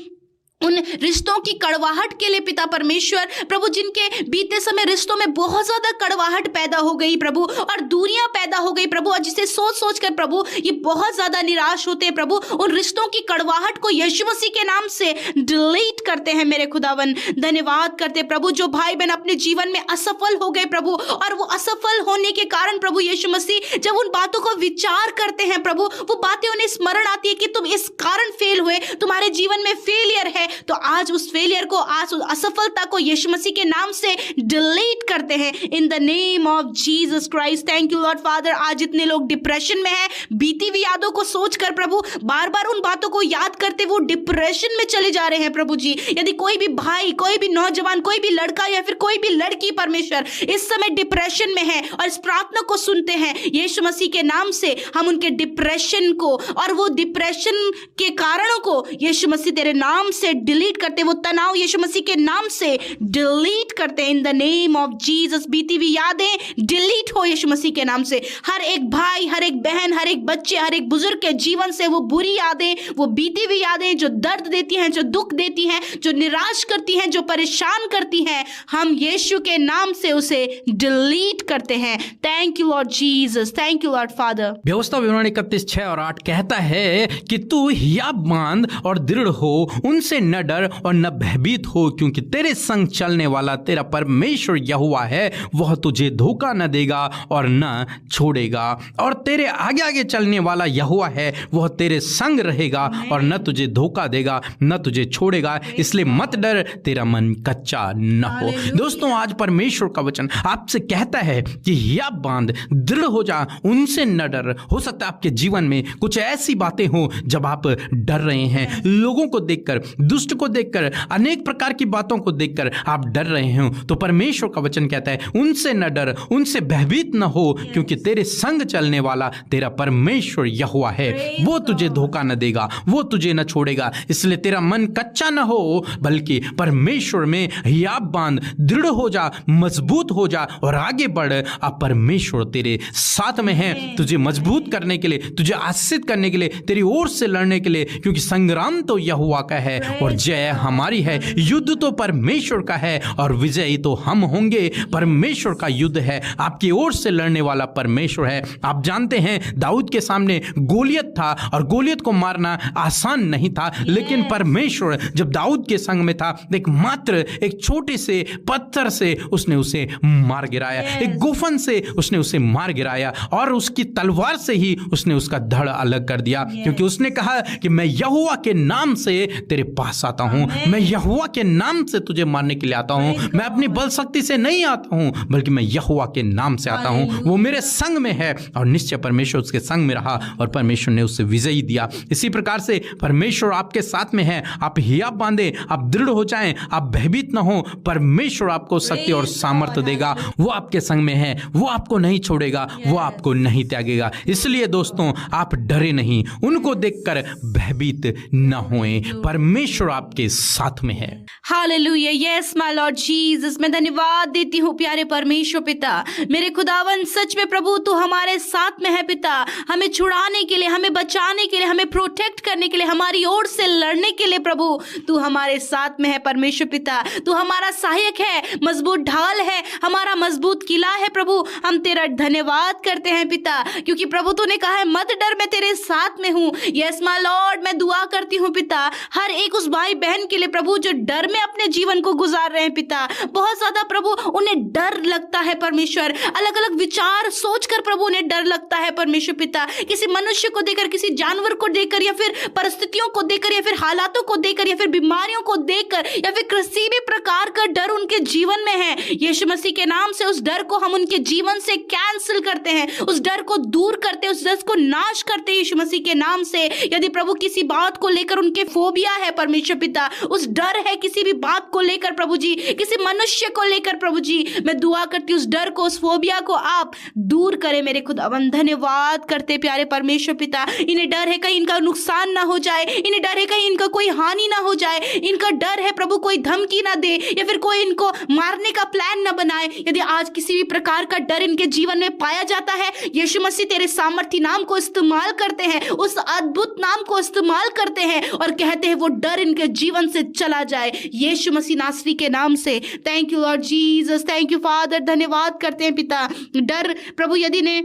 उन रिश्तों की कड़वाहट के लिए पिता परमेश्वर प्रभु, जिनके बीते समय रिश्तों में बहुत ज्यादा कड़वाहट पैदा हो गई प्रभु, और दूरियां पैदा हो गई प्रभु, और जिसे सोच सोच कर प्रभु ये बहुत ज्यादा निराश होते हैं प्रभु। उन रिश्तों की कड़वाहट को यीशु मसीह के नाम से डिलीट करते हैं मेरे खुदावन। धन्यवाद करते प्रभु, जो भाई बहन अपने जीवन में असफल हो गए प्रभु, और वो असफल होने के कारण प्रभु यीशु मसीह जब उन बातों को विचार करते हैं प्रभु, वो बातें उन्हें स्मरण आती है कि तुम इस कारण फेल हुए, तुम्हारे जीवन में फेलियर है, तो आज उस फेलियर को, आज उस असफलता को यीशु मसीह के नाम से डिलीट करते हैं in the name of Jesus Christ. Thank you Lord father. आज इतने लोग डिप्रेशन में हैं, बीती हुई यादों को सोचकर प्रभु, बार बार उन बातों को याद करते वो डिप्रेशन में चले जा रहे हैं प्रभु जी। यदि कोई भी भाई, कोई भी नौजवान, कोई भी लड़का या फिर कोई भी लड़की परमेश्वर इस समय डिप्रेशन में है और इस प्रार्थना को सुनते हैं, यीशु मसीह के नाम से हम उनके डिप्रेशन को और वो डिप्रेशन के कारणों को यीशु मसीह तेरे नाम से डिलीट करते, वो तनाव यीशु मसीह के नाम से डिलीट करते हैं in the name of Jesus. बीती हुई यादें डिलीट हो यीशु मसीह के नाम से। हर एक भाई, हर एक बहन, हर एक बच्चे, हर एक बुजुर्ग के जीवन से वो बुरी यादें, वो बीती हुई यादें जो दर्द देती हैं, जो दुख देती हैं, जो निराश करती हैं, जो परेशान करती हैं, हम यीशु के नाम से उसे डिलीट करते हैं। Thank you Lord Jesus, thank you Lord father. व्यवस्था विवरण 31:6-8 कहता है कि तू हियाब बांध और दृढ़ हो, उनसे न डर और न भयभीत हो, क्योंकि तेरे संग चलने वाला तेरा परमेश्वर यहोवा है, वह तुझे धोखा न देगा और न छोड़ेगा। और तेरे आगे आगे चलने वाला यहोवा है, वह तेरे संग रहेगा और न तुझे धोखा देगा, न तुझे छोड़ेगा, इसलिए मत डर, तेरा मन कच्चा न हो। दोस्तों, आज परमेश्वर का वचन आपसे कहता है कि हियाब बांध, दृढ़ हो जा, उनसे न डर। हो सकता है आपके जीवन में कुछ ऐसी बातें हो जब आप डर रहे हैं, लोगों को देखकर, दुष्ट को देखकर, अनेक प्रकार की बातों को देखकर आप डर रहे हो, तो परमेश्वर का वचन कहता है उनसे न डर, उनसे भयभीत न हो, क्योंकि तेरे संग चलने वाला तेरा परमेश्वर यहोवा है, वो तुझे धोखा न देगा, वो तुझे न छोड़ेगा, इसलिए तेरा मन कच्चा न हो, बल्कि परमेश्वर में हियाब बांध, दृढ़ हो जा, मजबूत हो जा और आगे बढ़। अब परमेश्वर तेरे साथ में है, तुझे मजबूत करने के लिए, तुझे आशीषित करने के लिए, तेरी ओर से लड़ने के लिए, क्योंकि संग्राम तो यहोवा का है और जय हमारी है। युद्ध तो परमेश्वर का है और विजयी तो हम होंगे। परमेश्वर का युद्ध है, आपकी ओर से लड़ने वाला परमेश्वर है। आप जानते हैं दाऊद के सामने गोलियत था और गोलियत को मारना आसान नहीं था, लेकिन परमेश्वर जब दाऊद के संग में था, एक मात्र एक छोटे से पत्थर से उसने उसे मार गिराया, एक गुफन से उसने उसे मार गिराया और उसकी तलवार से ही उसने उसका धड़ अलग कर दिया, क्योंकि उसने कहा कि मैं यहोवा के नाम से तेरे पास आता हूं, मैं यहोवा के नाम से तुझे मारने के लिए आता हूं, मैं अपनी बल शक्ति से नहीं आता हूं, बल्कि मैं यहोवा के नाम से आता हूं, वो मेरे संग में है। और निश्चय परमेश्वर उसके संग में रहा और परमेश्वर ने उसे विजयी दिया। इसी प्रकार से परमेश्वर आपके साथ में है। आप हियाब बांधे, आप दृढ़ हो जाएं, आप भयभीत न हो। परमेश्वर आपको शक्ति और सामर्थ्य देगा, वो आपके संग में है, वो आपको नहीं छोड़ेगा, वो आपको नहीं त्यागेगा। इसलिए दोस्तों, आप डरे नहीं, उनको देखकर भयभीत न होएं। परमेश्वर परमेश्वर आपके साथ में है। Hallelujah, yes my Lord Jesus. मैं धन्यवाद देती हूँ प्यारे परमेश्वर पिता, मेरे खुदावन, सच में प्रभु तू हमारे साथ में है पिता, हमें छुड़ाने के लिए, हमें बचाने के लिए, हमें प्रोटेक्ट करने के लिए, हमारी ओर से लड़ने के लिए प्रभु तू हमारे साथ में है परमेश्वर पिता। तू हमारा सहायक है, मजबूत ढाल है, हमारा मजबूत किला है प्रभु। हम तेरा धन्यवाद करते हैं पिता, क्योंकि प्रभु तूने कहा है मत डर, मैं तेरे साथ में हूँ। यस माय लॉर्ड, मैं दुआ करती हूँ पिता हर एक उस भाई बहन के लिए प्रभु जो डर में अपने जीवन को गुजार रहे हैं पिता। बहुत ज्यादा प्रभु उन्हें डर लगता है परमेश्वर, अलग अलग विचार सोचकर प्रभु उन्हें डर लगता है परमेश्वर पिता, किसी मनुष्य को देखकर, किसी जानवर को देखकर, या फिर परिस्थितियों को देखकर, या फिर हालातों को देखकर, या फिर बीमारियों को देखकर, या फिर किसी भी प्रकार का डर उनके जीवन में है। यीशु मसीह के नाम से उस डर को हम उनके जीवन से कैंसिल करते हैं, उस डर को दूर करते हैं, उस डर को नाश करते हैं यीशु मसीह के नाम से। यदि प्रभु किसी बात को लेकर उनके फोबिया है परमेश्वर पिता, उस डर है किसी भी बात को लेकर प्रभु जी, किसी मनुष्य को लेकर प्रभु जी, मैं दुआ करती हूँ उस डर को, उस फोबिया को आप दूर करें मेरे खुदावन। धन्यवाद करते प्यारे परमेश्वर पिता। इन्हें डर है कहीं इनका नुकसान ना हो जाए, इन्हें डर है कहीं इनका कोई हानि ना हो जाए, इनका डर है प्रभु कोई धमकी ना दे, या फिर कोई इनको मारने का प्लान ना बनाए। यदि आज किसी भी प्रकार का डर इनके जीवन में पाया जाता है, यीशु मसीह तेरे सामर्थी नाम को इस्तेमाल करते हैं, उस अद्भुत नाम को इस्तेमाल करते हैं और कहते हैं वो डर इनके जीवन से चला जाए यीशु मसीह नासरी के नाम से। Thank you Lord Jesus, thank you father. धन्यवाद करते हैं पिता। डर प्रभु, यदि ने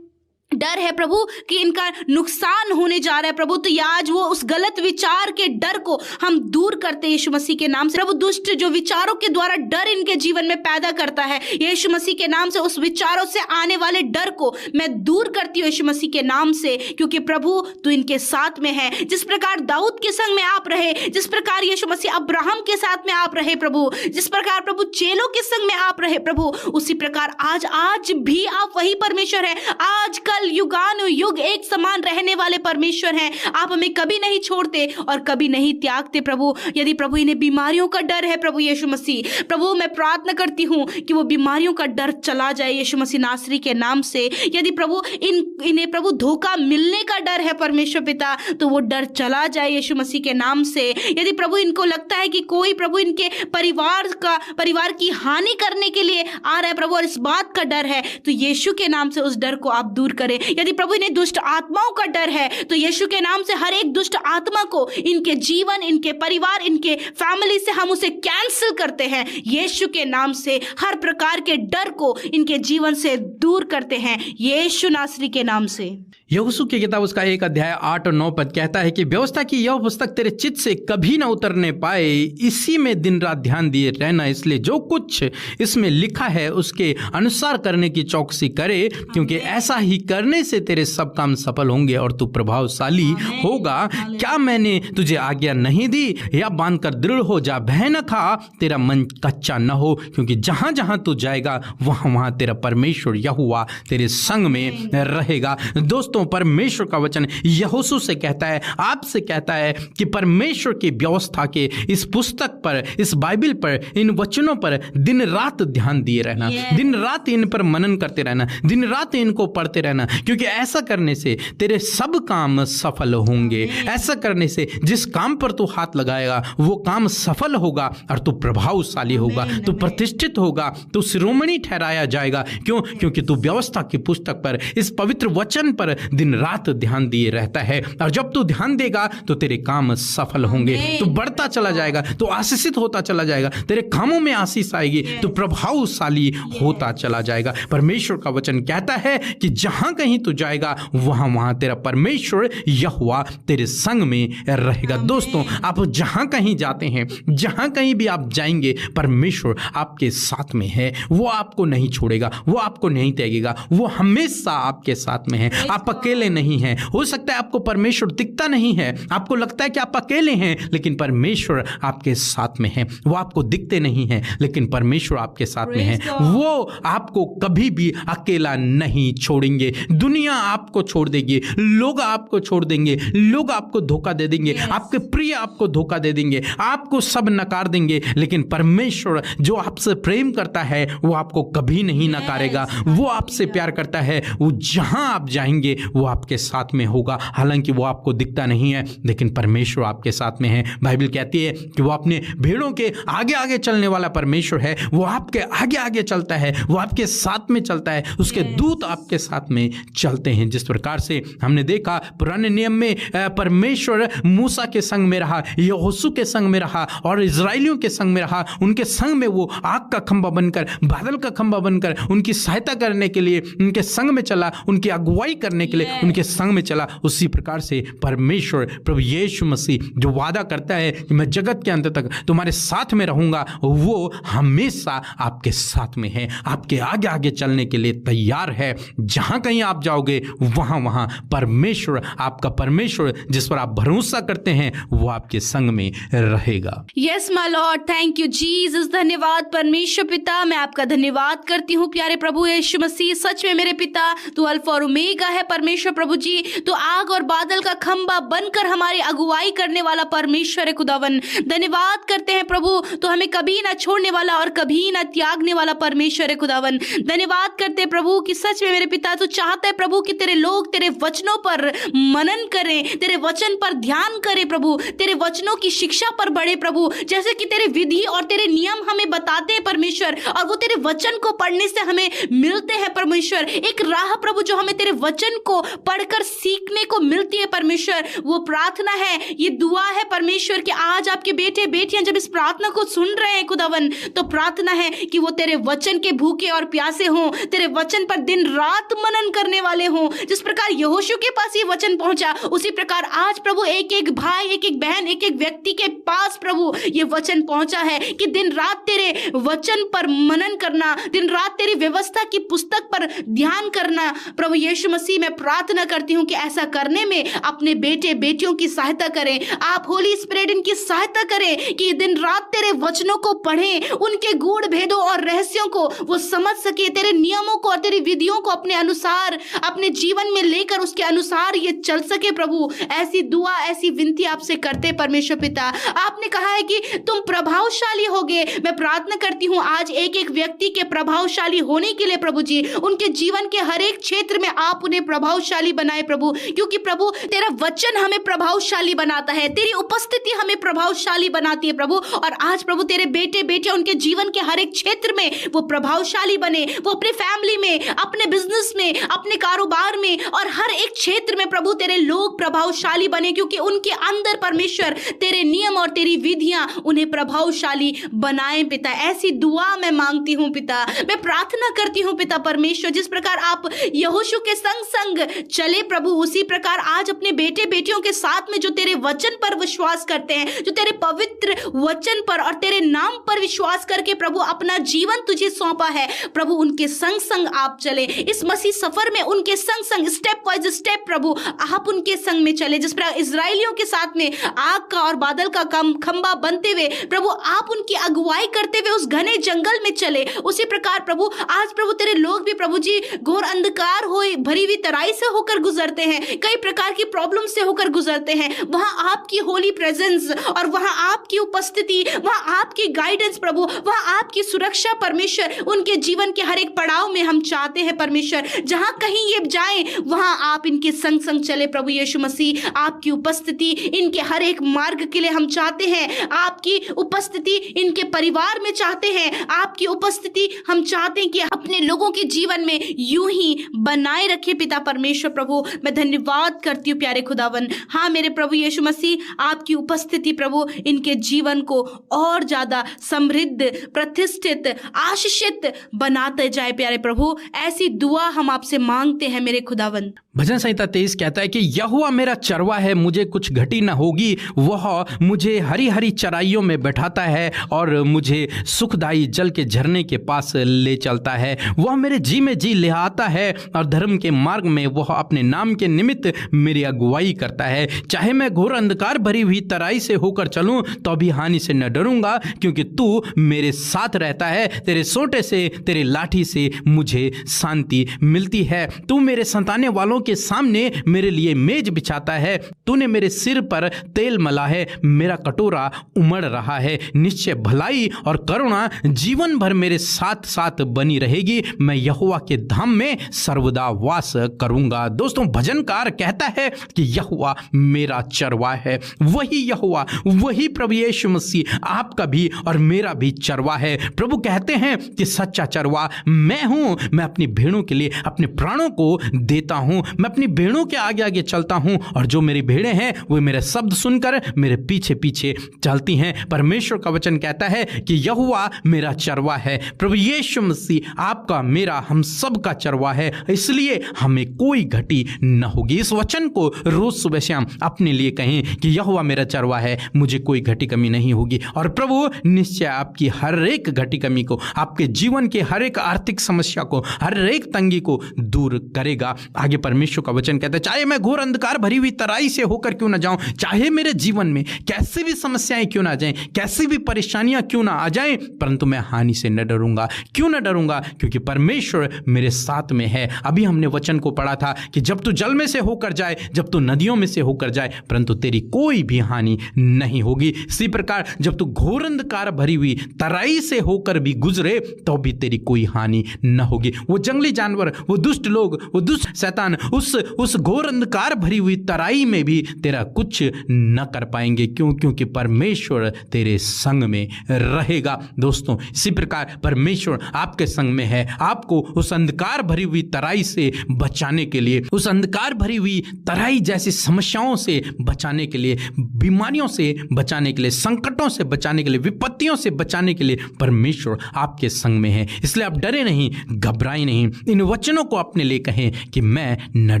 डर है प्रभु कि इनका नुकसान होने जा रहा है प्रभु, तो आज वो उस गलत विचार के डर को हम दूर करते हैं यीशु मसीह के नाम से। प्रभु दुष्ट जो विचारों के द्वारा डर इनके जीवन में पैदा करता है, यीशु मसीह के नाम से उस विचारों से आने वाले डर को मैं दूर करती हूँ यीशु मसीह के नाम से, क्योंकि प्रभु तू इनके साथ में है। जिस प्रकार दाऊद के संग में आप रहे, जिस प्रकार यीशु मसीह अब्राहम के साथ में आप रहे प्रभु, जिस प्रकार प्रभु चेलों के संग में आप रहे प्रभु, उसी प्रकार आज भी आप वही परमेश्वर है। आजकल युगानु युग एक समान रहने वाले परमेश्वर हैं। आप हमें कभी नहीं छोड़ते और कभी नहीं त्यागते प्रभु। यदि प्रभु इन्हें बीमारियों का डर है प्रभु यीशु मसीह, प्रभु मैं प्रार्थना करती हूँ कि वो बीमारियों का डर चला जाए यीशु मसीह नासरी के नाम से। यदि प्रभु इन्हें प्रभु धोखा मिलने का डर है परमेश्वर पिता, तो वो डर चला जाए यीशु मसीह के नाम से। यदि प्रभु इनको लगता है कि कोई प्रभु इनके परिवार की हानि करने के लिए आ रहा है प्रभु, और इस बात का डर है, तो यीशु के नाम से उस डर को आप दूर करें। यदि प्रभु इन्हें दुष्ट आत्माओं का डर है, तो यीशु के नाम से हर एक दुष्ट आत्मा को इनके जीवन, इनके परिवार, इनके फैमिली से हम उसे कैंसिल करते हैं यीशु के नाम से। हर प्रकार के डर को इनके जीवन से दूर करते हैं यीशु नासरी के नाम से। यहोशू की किताब उसका 1 अध्याय 8 और 9 पद कहता है कि व्यवस्था की यह पुस्तक तेरे चित्त से कभी ना उतरने पाए, इसी में दिन रात ध्यान दिए रहना, इसलिए जो कुछ इसमें लिखा है उसके अनुसार करने की चौकसी करे, क्योंकि ऐसा ही करने से तेरे सब काम सफल होंगे और तू प्रभावशाली होगा। क्या मैंने तुझे आज्ञा नहीं दी? या बांध कर दृढ़ हो जा, भय न खा, तेरा मन कच्चा न हो, क्योंकि जहां जहां तू जाएगा वहां वहां तेरा परमेश्वर यहोवा तेरे संग में रहेगा। दोस्तों, परमेश्वर का वचन यहोशू से कहता है, आपसे कहता है कि परमेश्वर की व्यवस्था के इस पुस्तक पर, इस बाइबल पर, इन वचनों पर दिन रात ध्यान दिए रहना, दिन रात इन पर मनन करते रहना, दिन रात इनको पढ़ते रहना, क्योंकि ऐसा करने से तेरे सब काम सफल होंगे। ऐसा करने से जिस काम पर तू हाथ लगाएगा वो काम सफल होगा और तू प्रभावशाली होगा, तू प्रतिष्ठित होगा, तू शिरोमणि ठहराया जाएगा। क्यों? क्योंकि तू व्यवस्था की पुस्तक पर, इस पवित्र वचन पर दिन रात ध्यान दिए रहता है, और जब तू ध्यान देगा तो तेरे काम सफल होंगे, तू बढ़ता चला जाएगा, तू आशीषित होता चला जाएगा, तेरे कामों में आशीष आएगी, तू प्रभावशाली होता चला जाएगा। परमेश्वर का वचन कहता है कि जहां कहीं तू जाएगा वहां वहां तेरा परमेश्वर यहोवा तेरे संग में रहेगा। दोस्तों, आप जहां कहीं जाते हैं, जहां कहीं भी आप जाएंगे, परमेश्वर आपके साथ में है। वो आपको नहीं छोड़ेगा, वो आपको नहीं त्यागेगा, वो हमेशा आपके साथ में है। आप अकेले नहीं हैं। हो सकता है आपको परमेश्वर दिखता नहीं है, आपको लगता है कि आप अकेले हैं, लेकिन परमेश्वर आपके साथ में है। वो आपको दिखते नहीं है, लेकिन परमेश्वर आपके साथ में है। वो आपको कभी भी अकेला नहीं छोड़ेंगे। दुनिया आपको छोड़ देगी, लोग आपको छोड़ देंगे, लोग आपको धोखा दे देंगे, आपके प्रिय आपको धोखा दे देंगे, आपको सब नकार देंगे, लेकिन परमेश्वर जो आपसे प्रेम करता है वो आपको कभी नहीं नकारेगा। वो आपसे प्यार करता है, वो जहां आप जाएंगे वो आपके साथ में होगा। हालांकि वो आपको दिखता नहीं है, लेकिन परमेश्वर आपके साथ में है। बाइबल कहती है कि वो अपने भेड़ों के आगे आगे चलने वाला परमेश्वर है। वो आपके आगे आगे चलता है, वो आपके साथ में चलता है, उसके दूत आपके साथ में चलते हैं। जिस प्रकार से हमने देखा पुराने नियम में परमेश्वर मूसा के संग में रहा, यहोशू के संग में रहा और इजराइलियों के संग में रहा। उनके संग में वो आग का खंभा बनकर, बादल का खंभा बनकर उनकी सहायता करने के लिए उनके संग में चला, उनकी अगुवाई करने के लिए उनके संग में चला। उसी प्रकार से परमेश्वर प्रभु यीशु मसीह जो वादा करता है कि मैं जगत के अंत तक तुम्हारे साथ में रहूंगा, वो हमेशा आपके साथ में है, आपके आगे आगे चलने के लिए तैयार है। जहां कहीं आप जाओगे वहां वहां परमेश्वर, आपका परमेश्वर जिस पर आप भरोसा करते हैं, वो आपके संग में रहेगा। Yes my Lord, thank you Jesus. धन्यवाद परमेश्वर पिता, मैं आपका धन्यवाद करती हूँ प्यारे प्रभु यीशु मसीह। सच में मेरे पिता तू अल्फा और ओमेगा है परमेश्वर प्रभु जी। तो आग और बादल का खंभा बनकर हमारी अगुवाई करने वाला परमेश्वर है खुदावन। धन्यवाद करते हैं प्रभु, तो हमें कभी ना छोड़ने वाला और कभी ना त्यागने वाला परमेश्वर है खुदावन। धन्यवाद करते हैं प्रभु कि सच में मेरे पिता तू चाहता है प्रभु कि तेरे लोग तेरे वचनों पर मनन करें, तेरे वचन पर ध्यान करें प्रभु, तेरे वचनों की शिक्षा पर बढ़े प्रभु। जैसे कि तेरे विधि और तेरे नियम हमें बताते हैं परमेश्वर, और वो तेरे वचन को पढ़ने से हमें मिलते हैं परमेश्वर। एक राह प्रभु जो हमें तेरे वचन को पढ़कर सीखने को मिलती है परमेश्वर। वो प्रार्थना है, ये दुआ है परमेश्वर कि आज आपके बेटे बेटियां जब इस प्रार्थना को सुन रहे हैं खुदावन, तो प्रार्थना है कि वो तेरे वचन के भूखे और प्यासे हों, तेरे वचन पर दिन रात मनन करने वाले हों। जिस प्रकार यहोशू के पास ये वचन पहुंचा, उसी प्रकार आज प्रभु एक एक भाई, एक एक बहन, एक एक व्यक्ति के पास प्रभु ये वचन पहुंचा है कि दिन रात तेरे वचन पर मनन करना, दिन रात तेरी व्यवस्था की पुस्तक पर ध्यान करना। प्रभु यीशु मसीह, मैं प्रार्थना करती हूं कि ऐसा करने में अपने बेटे बेटियों की सहायता करें। आप होली स्पिरिट इनकी सहायता करें कि दिन रात तेरे वचनों को पढ़ें, उनके गूढ़ भेदों और रहस्यों को वो समझ सके, तेरे नियमों को और तेरी विधियों को अपने अनुसार अपने जीवन में लेकर उसके अनुसार ये चल सके प्रभु। ऐसी दुआ, ऐसी विनती आपसे करते परमेश्वर पिता। आपने कहा है कि तुम प्रभावशाली होगे। मैं प्रार्थना करती हूं आज एक एक व्यक्ति के प्रभावशाली होने के लिए प्रभु जी, उनके जीवन के हर एक क्षेत्र में आप उन्हें प्रभावशाली बनाए प्रभु, क्योंकि प्रभु तेरा वचन हमें प्रभावशाली बनाता है, तेरी उपस्थिति हमें प्रभावशाली बनाती है प्रभु। और आज प्रभु तेरे बेटे बेटियां उनके जीवन के हर एक क्षेत्र में वो प्रभावशाली बने, वो अपनी फैमिली में, अपने बिजनेस में, अपने कारोबार में और हर एक क्षेत्र में प्रभु तेरे लोग प्रभावशाली बने, क्योंकि उनके अंदर परमेश्वर तेरे नियम और तेरी विधियां उन्हें प्रभावशाली बनाएं पिता। ऐसी दुआ मैं मांगती हूं पिता, मैं प्रार्थना करती हूं पिता परमेश्वर। जिस प्रकार आप यहोशू के संग संग चले प्रभु, उसी प्रकार आज अपने बेटे बेटियों के साथ में जो तेरे वचन पर विश्वास करते हैं, जो तेरे पवित्र वचन पर और तेरे नाम पर विश्वास करके प्रभु अपना जीवन तुझे सौंपा है प्रभु, उनके संग संग आप चले। इस मसीह सफर में उनके संग संग स्टेप बाय स्टेप प्रभु आप उनके संग में चले। जिस प्रकार इजराइलियों के साथ में आग का और बादल का खंभा बनते हुए प्रभु आप उनकी अगुवाई करते हुए उस घने जंगल में चले, उसी प्रकार प्रभु आज प्रभु तेरे लोग भी प्रभु जी घोर अंधकार हो भरी हुई तराई से होकर गुजरते हैं, कई प्रकार की प्रॉब्लम से होकर गुजरते हैं। वहां आपकी होली प्रेजेंस और वहां आपकी उपस्थिति, वहां आपकी गाइडेंस प्रभु, वहां आपकी सुरक्षा परमेश्वर उनके जीवन के हर एक पड़ाव में हम चाहते हैं परमेश्वर। जहां कहीं ये जाएं वहां आप इनके संग संग चले प्रभु यीशु मसीह। आपकी उपस्थिति इनके हर एक मार्ग के लिए हम चाहते हैं, आपकी उपस्थिति इनके परिवार में चाहते हैं, आपकी उपस्थिति हम चाहते हैं कि अपने लोगों के जीवन में यूं ही बनाए रखे पिता परमेश्वर प्रभु। मैं धन्यवाद करती हूँ प्यारे खुदावन। हाँ मेरे प्रभु यीशु मसीह, आपकी उपस्थिति प्रभु इनके जीवन को और ज्यादा समृद्ध, प्रतिष्ठित, आशीषित बनाते जाए प्यारे प्रभु। ऐसी दुआ हम आपसे मांगते हैं मेरे खुदावन। भजन संहिता 23 कहता है कि यहोवा मेरा चरवा है, मुझे कुछ घटी न होगी। वह मुझे हरी हरी चराइयों में बैठाता है और मुझे सुखदायी जल के झरने के पास ले चलता है। वह मेरे जी में जी ले आता है और धर्म के मार्ग में वह अपने नाम के निमित्त मेरी अगुवाई करता है। चाहे मैं घोर अंधकार भरी हुई तराई से होकर चलूं तो भी हानि से न डरूंगा, क्योंकि तू मेरे साथ रहता है। तेरे सोंटे से, तेरे लाठी से मुझे शांति मिलती है। तू मेरे सताने वालों के सामने मेरे लिए मेज बिछाता है। तूने मेरे सिर पर तेल मला है, मेरा कटोरा उमड़ रहा है। निश्चय भलाई और करुणा जीवन भर मेरे साथ साथ बनी रहेगी। मैं यहोवा के धाम में सर्वदा वास करूंगा। दोस्तों, भजनकार कहता है कि यहोवा मेरा चरवाहा है। वही यहोवा, वही प्रभु यीशु मसीह आपका भी और मेरा भी चरवाहा है। प्रभु कहते हैं कि सच्चा चरवाहा मैं हूं। मैं अपनी भेड़ों के लिए अपने प्राणों को देता हूं। मैं अपनी भेड़ों के आगे आगे चलता हूं और जो मेरी भेड़ें हैं वो मेरे शब्द सुनकर मेरे पीछे पीछे चलती हैं। परमेश्वर का वचन कहता है कि यहोवा मेरा चरवाहा है। प्रभु यीशु मसीह आपका, मेरा, हम सब का चरवाहा है, इसलिए हमें कोई घटी न होगी। इस वचन को रोज सुबह शाम अपने लिए कहें कि यहोवा मेरा चरवाहा है, मुझे कोई घटी कमी नहीं होगी। और प्रभु निश्चय आपकी हर एक घटी कमी को, आपके जीवन के हर एक आर्थिक समस्या को, हर एक तंगी को दूर करेगा। आगे परमेश्वर का वचन कहता है, चाहे मैं घोर अंधकार भरी हुई तराई से होकर क्यों ना जाऊं, चाहे मेरे जीवन में कैसी भी समस्याएं क्यों ना जाएं, कैसी भी परेशानियां क्यों ना आ जाएं, परंतु मैं हानि से न डरूंगा। क्यों न डरूंगा? क्योंकि परमेश्वर मेरे साथ में है। अभी हमने वचन को पढ़ा था कि जब तू जल में से होकर जाए, जब तू नदियों में से होकर जाए, परंतु तेरी कोई भी हानि नहीं होगी। इसी प्रकार जब तू घोर अंधकार भरी हुई तराई से होकर भी गुजरे तो भी तेरी कोई हानि न होगी। वो जंगली जानवर, वो दुष्ट लोग, वो दुष्ट शैतान उस घोर अंधकार भरी हुई तराई में भी तेरा कुछ न कर पाएंगे। क्यों? क्योंकि परमेश्वर तेरे संग में रहेगा। दोस्तों, इसी प्रकार परमेश्वर आपके संग में है। आपको उस अंधकार भरी हुई तराई से बचाने के लिए, उस अंधकार भरी हुई तराई जैसी समस्याओं से बचाने के लिए, बीमारियों से बचाने के लिए, संकटों से बचाने के लिए, विपत्तियों से बचाने के लिए परमेश्वर आपके संग में है। इसलिए आप डरे नहीं, घबराए नहीं। इन वचनों को अपने लिए कहें कि मैं न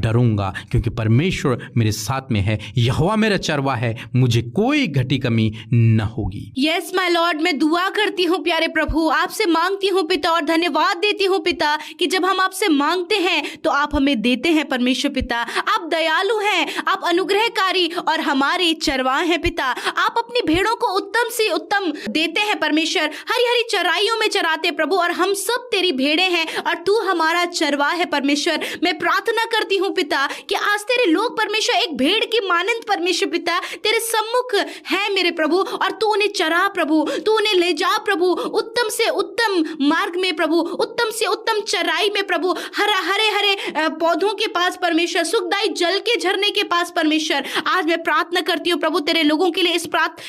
डरूंगा क्योंकि परमेश्वर मेरे साथ में है। यहोवा मेरा चरवाहा है, मुझे कोई घटी कमी न होगी। यस माय लॉर्ड, मैं दुआ करती हूँ प्यारे प्रभु, आपसे मांगती हूँ पिता और धन्यवाद देती हूँ पिता कि जब हम आपसे मांगते हैं तो आप हमें देते हैं। परमेश्वर पिता, आप दयालु हैं, आप अनुग्रहकारी और हमारे चरवाहा हैं पिता। आप अपनी भेड़ों को उत्तम से उत्तम देते हैं परमेश्वर, हरी हरी चराइयों में चराते प्रभु, और हम सब तेरी भेड़े हैं और तू हमारा चरवाहा है परमेश्वर। मैं प्रार्थना करती हूँ पिता कि आज तेरे लोग परमेश्वर एक भेड़ की मानंद परमेश्वर पिता तेरे सम्मुख है मेरे प्रभु, और तू उन्हें चरा प्रभु, तू उन्हें ले जा प्रभु उत्तम से उत्तम मार्ग में प्रभु, उत्तम से उत्तम चराई में प्रभु, हरे हरे पौधों के पास परमेश्वर, सुखदायी जल के झरने के पास परमेश्वर। आज मैं प्रार्थना करती हूँ प्रभु तेरे लोगों के लिए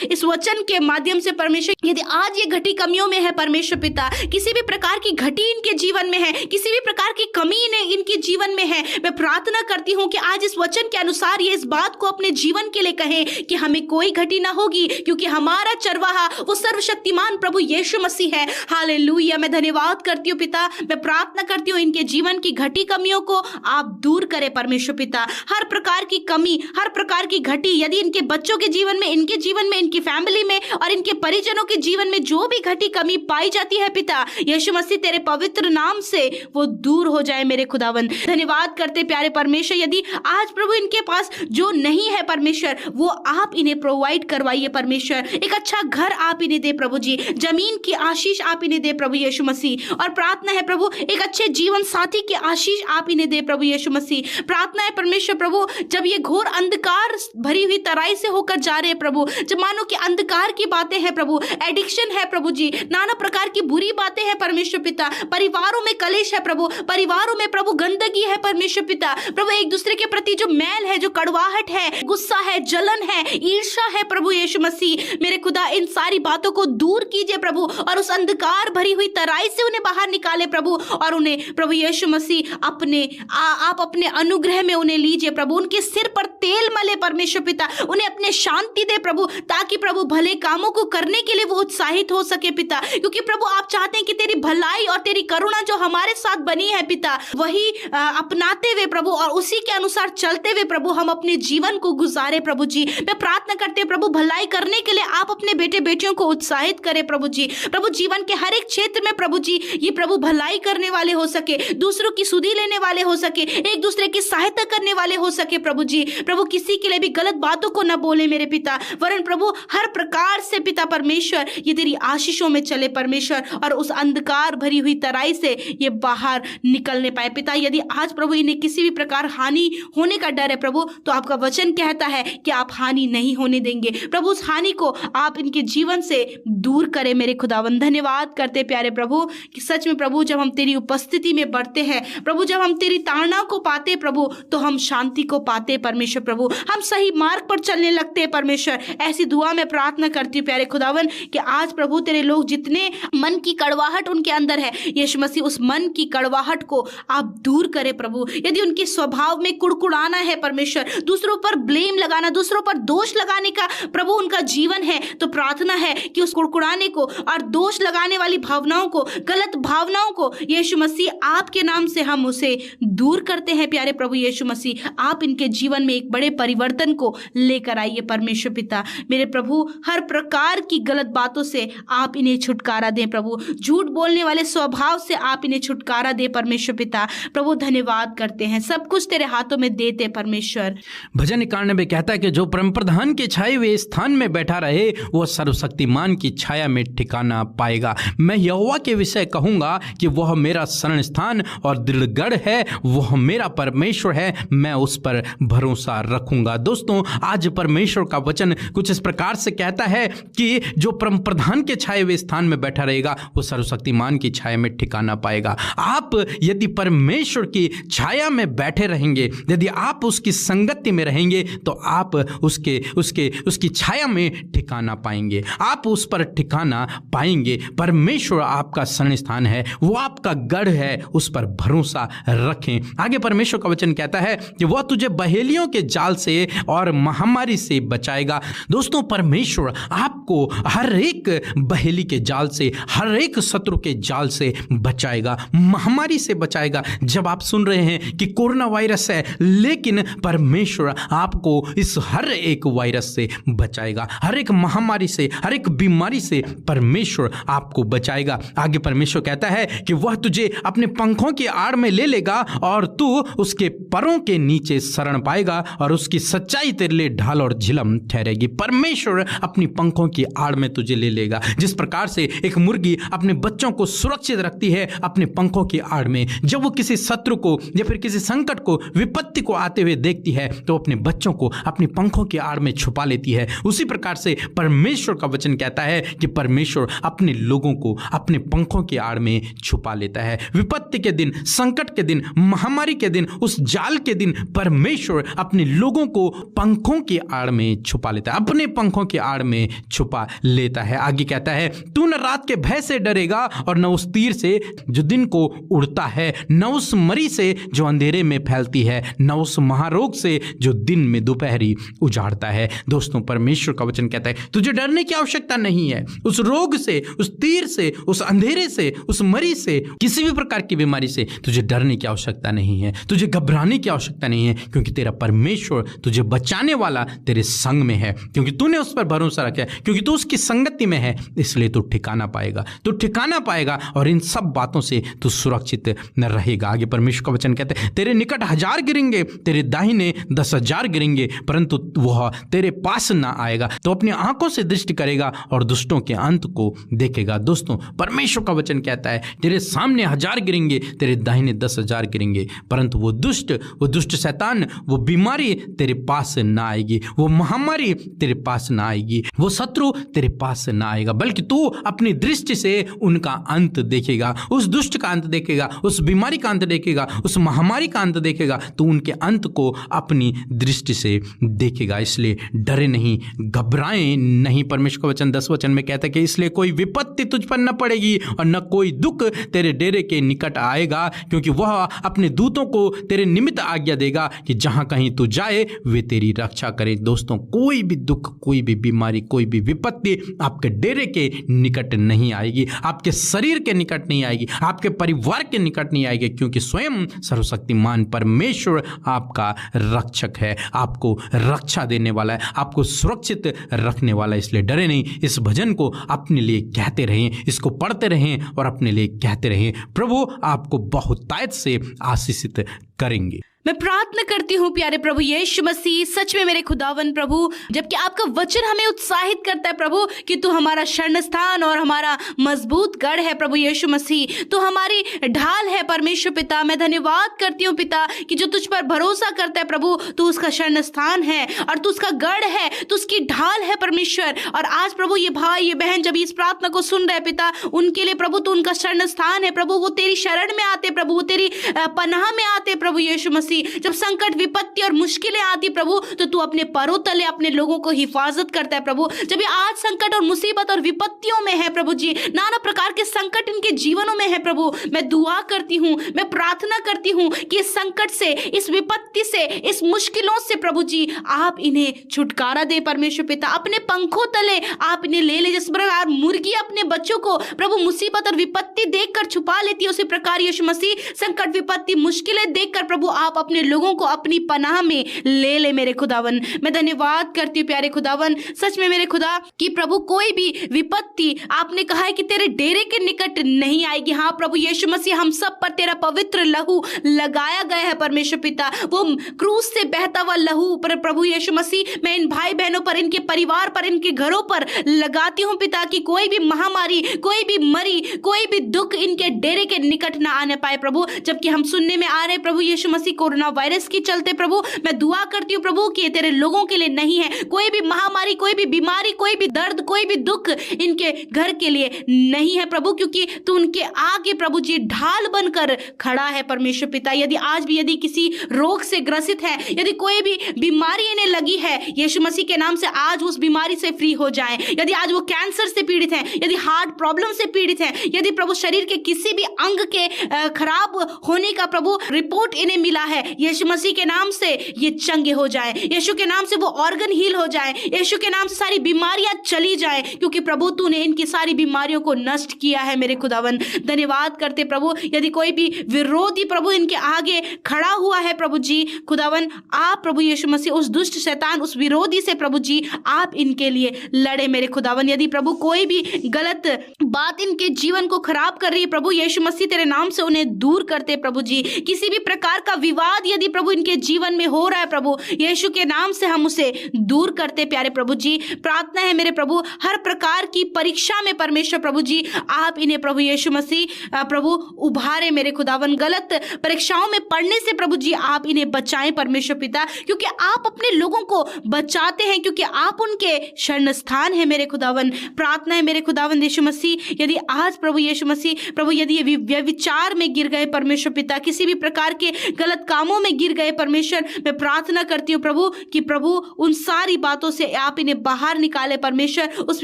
इस वचन के माध्यम से परमेश्वर, यदि आज ये घटी कमियों में है परमेश्वर पिता, किसी भी प्रकार की घटी इनके जीवन में है, किसी भी प्रकार की कमी इनके जीवन में है, मैं प्रार्थना करती हूँ कि आज इस वचन के अनुसार ये इस बात को अपने जीवन के लिए कहें कि हमें कोई घटी ना होगी क्योंकि हमारा चरवाहा वो सर्वशक्तिमान प्रभु यीशु मसीह है। हालेलुया। मैं धन्यवाद करती हूँ पिता, मैं प्रार्थना करती हूँ इनके जीवन की घटी कमियों को आप दूर करें परमेश्वर पिता। हर प्रकार की कमी, हर प्रकार की घटी यदि इनके बच्चों के जीवन में, इनके जीवन में, इनकी फैमिली में और इनके परिजनों के जीवन में जो भी घटी कमी पाई जाती है पिता, यीशु मसीह तेरे पवित्र नाम से वो दूर हो जाए मेरे खुदावन। धन्यवाद करते प्यारे परमेश्वर, यदि आज प्रभु इनके पास जो नहीं है परमेश्वर वो आप इन्हें प्रोवाइड करवाइए परमेश्वर। एक अच्छा घर आप इन्हें दे प्रभु जी, जमीन की आशीष आप इन्हें दे प्रभु यीशु मसीह। और प्रार्थना है प्रभु एक अच्छे जीवन साथी की आशीष आप इन्हें दे प्रभु यीशु मसीह। प्रार्थना है परमेश्वर प्रभु जब ये घोर अंधकार भरी हुई तराई से होकर जा रहे हैं प्रभु, जब मानो कि अंधकार की बातें हैं प्रभु, एडिक्शन है प्रभु जी, नाना प्रकार की बुरी बातें हैं परमेश्वर पिता, परिवारों में कलेश है प्रभु, परिवारों में प्रभु गंदगी है परमेश्वर पिता, प्रभु एक दूसरे के प्रति जो मैल है, जो कड़वाहट है, गुस्सा है, जलन है, ईर्ष्या है प्रभु यीशु मसीह, मेरे खुदा इन सारी बातों को दूर कीजिए प्रभु और उस अंधकार भरी हुई तराई से उन्हें बाहर निकाले प्रभु, और उन्हें प्रभु यीशु मसीह आप अपने अनुग्रह में उन्हें लीजिए प्रभु, उनके सिर पर तेल मले परमेश्वर पिता, उन्हें अपने शांति दे प्रभु, ताकि प्रभु भले कामों को करने के लिए वो उत्साहित हो सके पिता, क्योंकि प्रभु आप चाहते हैं कि तेरी भलाई और तेरी करुणा जो हमारे साथ बनी है पिता वही अपनाते हुए प्रभु और उसी के अनुसार चलते हुए प्रभु हम अपने जीवन को गुजारे प्रभु जी। मैं प्रार्थना करते हैं प्रभु भलाई करने के लिए आप अपने बेटे बेटियों को उत्साहित करें प्रभु जी। प्रभु जीवन के हर एक क्षेत्र में प्रभु जी ये प्रभु भलाई करने वाले हो सके, दूसरों की सुधि लेने वाले हो सके, एक दूसरे की सहायता करने वाले हो सके प्रभु जी। प्रभु किसी के लिए भी गलत बातों को न बोले मेरे पिता, वरन प्रभु हर प्रकार से पिता परमेश्वर ये तेरी आशीषों में चले परमेश्वर, और उस अंधकार भरी हुई तराई से ये बाहर निकलने पाए है पिता। यदि आज प्रभु इन्हें किसी भी प्रकार हानि होने का डर है प्रभु, तो आपका वचन कहता है कि आप हानि नहीं होने देंगे प्रभु। उस हानि को आप इनके जीवन से दूर करें मेरे खुदावन। धन्यवाद करते प्यारे प्रभु कि सच में प्रभु जब हम तेरी उपस्थिति में बढ़ते हैं प्रभु, जब हम तेरी ताड़ना को पाते प्रभु, तो हम शांति को पाते परमेश्वर प्रभु, हम सही मार्ग पर चलने लगते हैं परमेश्वर। ऐसी दुआ में प्रार्थना करती हूँ प्यारे खुदावन कि आज प्रभु तेरे लोग जितने मन की कड़वाहट उनके अंदर है, यीशु मसीह उस मन की कड़वाहट को आप दूर करें प्रभु। यदि उनके स्वभाव में कुड़कुड़ाना है परमेश्वर, दूसरों पर ब्लेम लगाना, दूसरों पर दोष लगाने का प्रभु उनका जीवन है, तो प्रार्थना है कि उस कुड़कुड़ाने को और दोष लगाने वाली भावनाओं को, गलत भावनाओं को यीशु मसीह आपके नाम से हम उसे दूर करते हैं प्यारे प्रभु यीशु मसीह। आप इनके जीवन में एक बड़े परिवर्तन को लेकर आइए परमेश्वर पिता। मेरे प्रभु हर प्रकार की गलत बातों से आप इन्हें छुटकारा दें प्रभु, झूठ बोलने वाले स्वभाव से आप इन्हें छुटकारा दें परमेश्वर पिता। प्रभु धन्यवाद करते हैं, सब कुछ तेरे हाथों में देते परमेश्वर। भजन 91 कहता है कि जो परम प्रधान के छाए हुए स्थान में बैठा रहे वो सर्वशक्तिमान की छाया में ठिकाना पाएगा। मैं यहोवा के विषय कहूंगा कि वह मेरा शरण स्थान और दृढ़गढ़ है, वह मेरा परमेश्वर है, मैं उस पर भरोसा रखूंगा। दोस्तों आज परमेश्वर का वचन कुछ इस प्रकार से कहता है कि जो परम प्रधान के छाए हुए स्थान में बैठा रहेगा वो सर्वशक्तिमान की छाया में ठिकाना पाएगा। आप यदि परमेश्वर की छाया में बैठे रहेंगे, यदि आप उसकी संगति में रहेंगे, तो आप उसकी छाया में ठिकाना पाएंगे, आप उस पर ठिकाना पाएंगे। परमेश्वर आपका शरण स्थान है, वो आपका गढ़ है, उस पर भरोसा रखें। आगे परमेश्वर का वचन कहता है कि वह तुझे बहेलियों के जाल से और महामारी से बचाएगा। दोस्तों परमेश्वर आपको हर एक बहेली के जाल से, हर एक शत्रु के जाल से बचाएगा, महामारी से बचाएगा। जब आप सुन रहे हैं कि कोरोना वायरस है, लेकिन परमेश्वर आपको इस हर एक वायरस से बचाएगा, हर एक महामारी से, हर एक बीमारी से परमेश्वर आपको बचाएगा। आगे परमेश्वर कहता है कि वह तुझे अपने पंखों की आड़ में ले लेगा और तू उसके परों के नीचे शरण पाएगा और उसकी सच्चाई तेरे लिए ढाल और झिलम ठहरेगी। परमेश्वर अपनी पंखों की आड़ में तुझे ले लेगा। जिस प्रकार से एक मुर्गी अपने बच्चों को सुरक्षित रखती है अपने पंखों की आड़ में, जब वो किसी शत्रु को या फिर किसी संकट को, विपत्ति को आते हुए देखती है तो अपने बच्चों को अपने पंखों की आड़ में छुपा लेती है, उसी प्रकार से परमेश्वर का वचन कहता है कि परमेश्वर अपने लोगों को अपने पंखों की आड़ में छुपा लेता है। विपत्ति के दिन, संकट के दिन, महामारी के दिन, उस जाल के दिन परमेश्वर अपने लोगों को पंखों की आड़ में छुपा लेता है, अपने पंखों की आड़ में छुपा लेता है। आगे कहता है तू न रात के भय से डरेगा और न उस तीर से जो दिन को उड़ता है, न उस मरी से जो अंधेरे में फैलती है, न उस महारोग से जो दिन में दोपहरी उजाड़ता है। दोस्तों परमेश्वर का वचन कहता है तुझे डरने की आवश्यकता नहीं है, उस रोग से, उस तीर से, उस अंधेरे से, उस मरी से, किसी भी प्रकार की बीमारी से तुझे डरने की आवश्यकता नहीं है, तुझे घबराने की आवश्यकता नहीं है, क्योंकि तेरा परमेश्वर तुझे बचाने वाला तेरे संग में है, क्योंकि तूने उस पर भरोसा रखा है, क्योंकि तू उसकी संगति में है, इसलिए तू ठिकाना पाएगा, तू ठिकाना पाएगा और इन सब बातों से तू सुरक्षित न रहेगा। आगे परमेश्वर का वचन कहते हैं तेरे निकट 1000 गिरेंगे, तेरे दाहिने 10,000 गिरेंगे, परंतु वह तेरे पास ना आएगा। तो अपनी आंखों से दृष्टि करेगा और दुष्टों के अंत को देखेगा। दोस्तों परमेश्वर का वचन कहता है तेरे सामने 1000 गिरेंगे, तेरे दाहिने 10,000 गिरेंगे, परंतु वो दुष्ट शैतान, वो बीमारी तेरे पास ना आएगी, वो महामारी तेरे पास ना आएगी, वो शत्रु तेरे पास ना आएगा, बल्कि तू अपनी दृष्टि से उनका अंत देखेगा, उस दुष्ट का अंत देखेगा, उस बीमारी का अंत देखेगा, उस महामारी का अंत देखेगा, तो उनके अंत को अपनी दृष्टि से देखेगा। इसलिए डरे नहीं, घबराएं नहीं। परमेश्वर का वचन 10 वचन में कहता है कि इसलिए कोई विपत्ति तुझ पर न पड़ेगी और न कोई दुख तेरे डेरे के निकट आएगा, क्योंकि वह अपने दूतों को तेरे निमित्त आज्ञा देगा कि जहां कहीं तू जाए वे तेरी रक्षा करे। दोस्तों कोई भी दुख, कोई भी बीमारी, कोई भी विपत्ति आपके डेरे के निकट नहीं आएगी, आपके शरीर के निकट नहीं आएगी, आपके परिवार के निकट नहीं आएगी, क्योंकि स्वयं सर्वशक्तिमान परमेश्वर आपका रक्षक है, आपको रक्षा देने वाला है, आपको सुरक्षित रखने वाला है। इसलिए डरे नहीं। इस भजन को अपने लिए कहते रहें, इसको पढ़ते रहें और अपने लिए कहते रहें। प्रभु आपको बहुतायत से आशीषित करेंगे। मैं प्रार्थना करती हूँ प्यारे प्रभु यीशु मसीह, सच में मेरे खुदावन प्रभु, जबकि आपका वचन हमें उत्साहित करता है प्रभु कि तू हमारा शरण स्थान और हमारा मजबूत गढ़ है प्रभु यीशु मसीह, तू हमारी ढाल है परमेश्वर पिता। मैं धन्यवाद करती हूँ पिता कि जो तुझ पर भरोसा करता है प्रभु, तू उसका शरण स्थान है और तू उसका गढ़ है, तू उसकी ढाल है परमेश्वर। और आज प्रभु ये भाई ये बहन जब इस प्रार्थना को सुन रहे पिता, उनके लिए प्रभु तू उनका शरण स्थान है प्रभु। वो तेरी शरण में आते प्रभु, वो तेरी पनाह में आते प्रभु यीशु मसीह। जब संकट विपत्ति और मुश्किलें आती प्रभु, तो तू अपने परों तले अपने लोगों को हिफाजत करता है प्रभु। जब ये आज संकट और मुसीबत और विपत्तियों में है प्रभु जी, नाना प्रकार के संकट इनके जीवनों में है प्रभु, मैं दुआ करती हूँ, मैं प्रार्थना करती हूँ कि इस संकट से, इस विपत्ति से, इस मुश्किलों से प्रभु जी आप इन्हें छुटकारा दे परमेश्वर पिता। अपने पंखों तले आप इन्हें ले ले। जिस प्रकार मुर्गी अपने बच्चों को प्रभु मुसीबत और विपत्ति देखकर छुपा लेती है, उसी प्रकार यीशु मसीह संकट विपत्ति मुश्किलें देखकर प्रभु आप अपने लोगों को अपनी पनाह में ले ले मेरे खुदावन। मैं धन्यवाद करती हूँ प्यारे खुदावन, सच में मेरे खुदा कि प्रभु कोई भी विपत्ति आपने कहा है कि तेरे डेरे के निकट नहीं आएगी। हाँ प्रभु यीशु मसीह, हम सब पर तेरा पवित्र लहू लगाया गया है परमेश्वर पिता। वो क्रूस से बहता हुआ लहू पर प्रभु यीशु मसीह मैं इन भाई बहनों पर, इनके परिवार पर, इनके घरों पर लगाती हूँ पिता कि कोई भी महामारी, कोई भी मरी, कोई भी दुख इनके डेरे के निकट ना आने पाए प्रभु। जबकि हम सुनने में आ रहे प्रभु यीशु मसीह कोरोना वायरस के चलते प्रभु, मैं दुआ करती हूँ प्रभु कि तेरे लोगों के लिए नहीं है कोई भी महामारी, कोई भी बीमारी, कोई भी दर्द, कोई भी दुख इनके घर के लिए नहीं है प्रभु, क्योंकि तू उनके आगे प्रभु जी ढाल बनकर खड़ा है परमेश्वर पिता। यदि आज भी यदि किसी रोग से ग्रसित है, यदि कोई भी बीमारी इन्हें लगी है, यीशु मसीह के नाम से आज उस बीमारी से फ्री हो जाए। यदि आज वो कैंसर से पीड़ित हैं, यदि हार्ट प्रॉब्लम से पीड़ित हैं, यदि प्रभु शरीर के किसी भी अंग के खराब होने का प्रभु रिपोर्ट इन्हें मिला है, यीशु मसीह के नाम से ये चंगे हो जाए, यीशु के नाम से वो ऑर्गन हील हो जाए, यीशु के नाम से सारी बीमारियां चली जाए, क्योंकि प्रभु तूने इनकी सारी बीमारियों को नष्ट किया है मेरे खुदावन। धन्यवाद करते प्रभु। यदि कोई भी विरोधी प्रभु इनके आगे खड़ा हुआ है प्रभु जी खुदावन, आप प्रभु यीशु मसीह उस दुष्ट शैतान, उस विरोधी से प्रभु जी आप इनके लिए लड़े मेरे खुदावन। यदि प्रभु कोई भी गलत बात इनके जीवन को खराब कर रही है प्रभु यीशु मसीह तेरे नाम से उन्हें दूर करते प्रभु जी। किसी भी प्रकार का विवाद यदि प्रभु इनके जीवन में हो रहा है प्रभु, यीशु के नाम से हम उसे दूर करते प्यारे प्रभु जी। प्रार्थना है मेरे प्रभु, हर प्रकार की परीक्षा में परमेश्वर प्रभु जी आप इन्हें प्रभु यीशु मसीह प्रभु उभारे मेरे खुदावन। गलत परीक्षाओं में पढ़ने से प्रभु जी आप इन्हें बचाएं परमेश्वर पिता, क्योंकि आप अपने लोगों को बचाते हैं, क्योंकि आप उनके शरण स्थान है मेरे खुदावन। प्रार्थना है मेरे खुदावन यीशु मसीह, यदि आज प्रभु यीशु मसीह प्रभु यदि ये व्यभिचार में गिर गए परमेश्वर पिता, किसी भी प्रकार के गलत कामों में गिर गए परमेश्वर, मैं प्रार्थना करती हूँ प्रभु कि प्रभु उन सारी बातों से आप इन्हें बाहर निकाले परमेश्वर, उस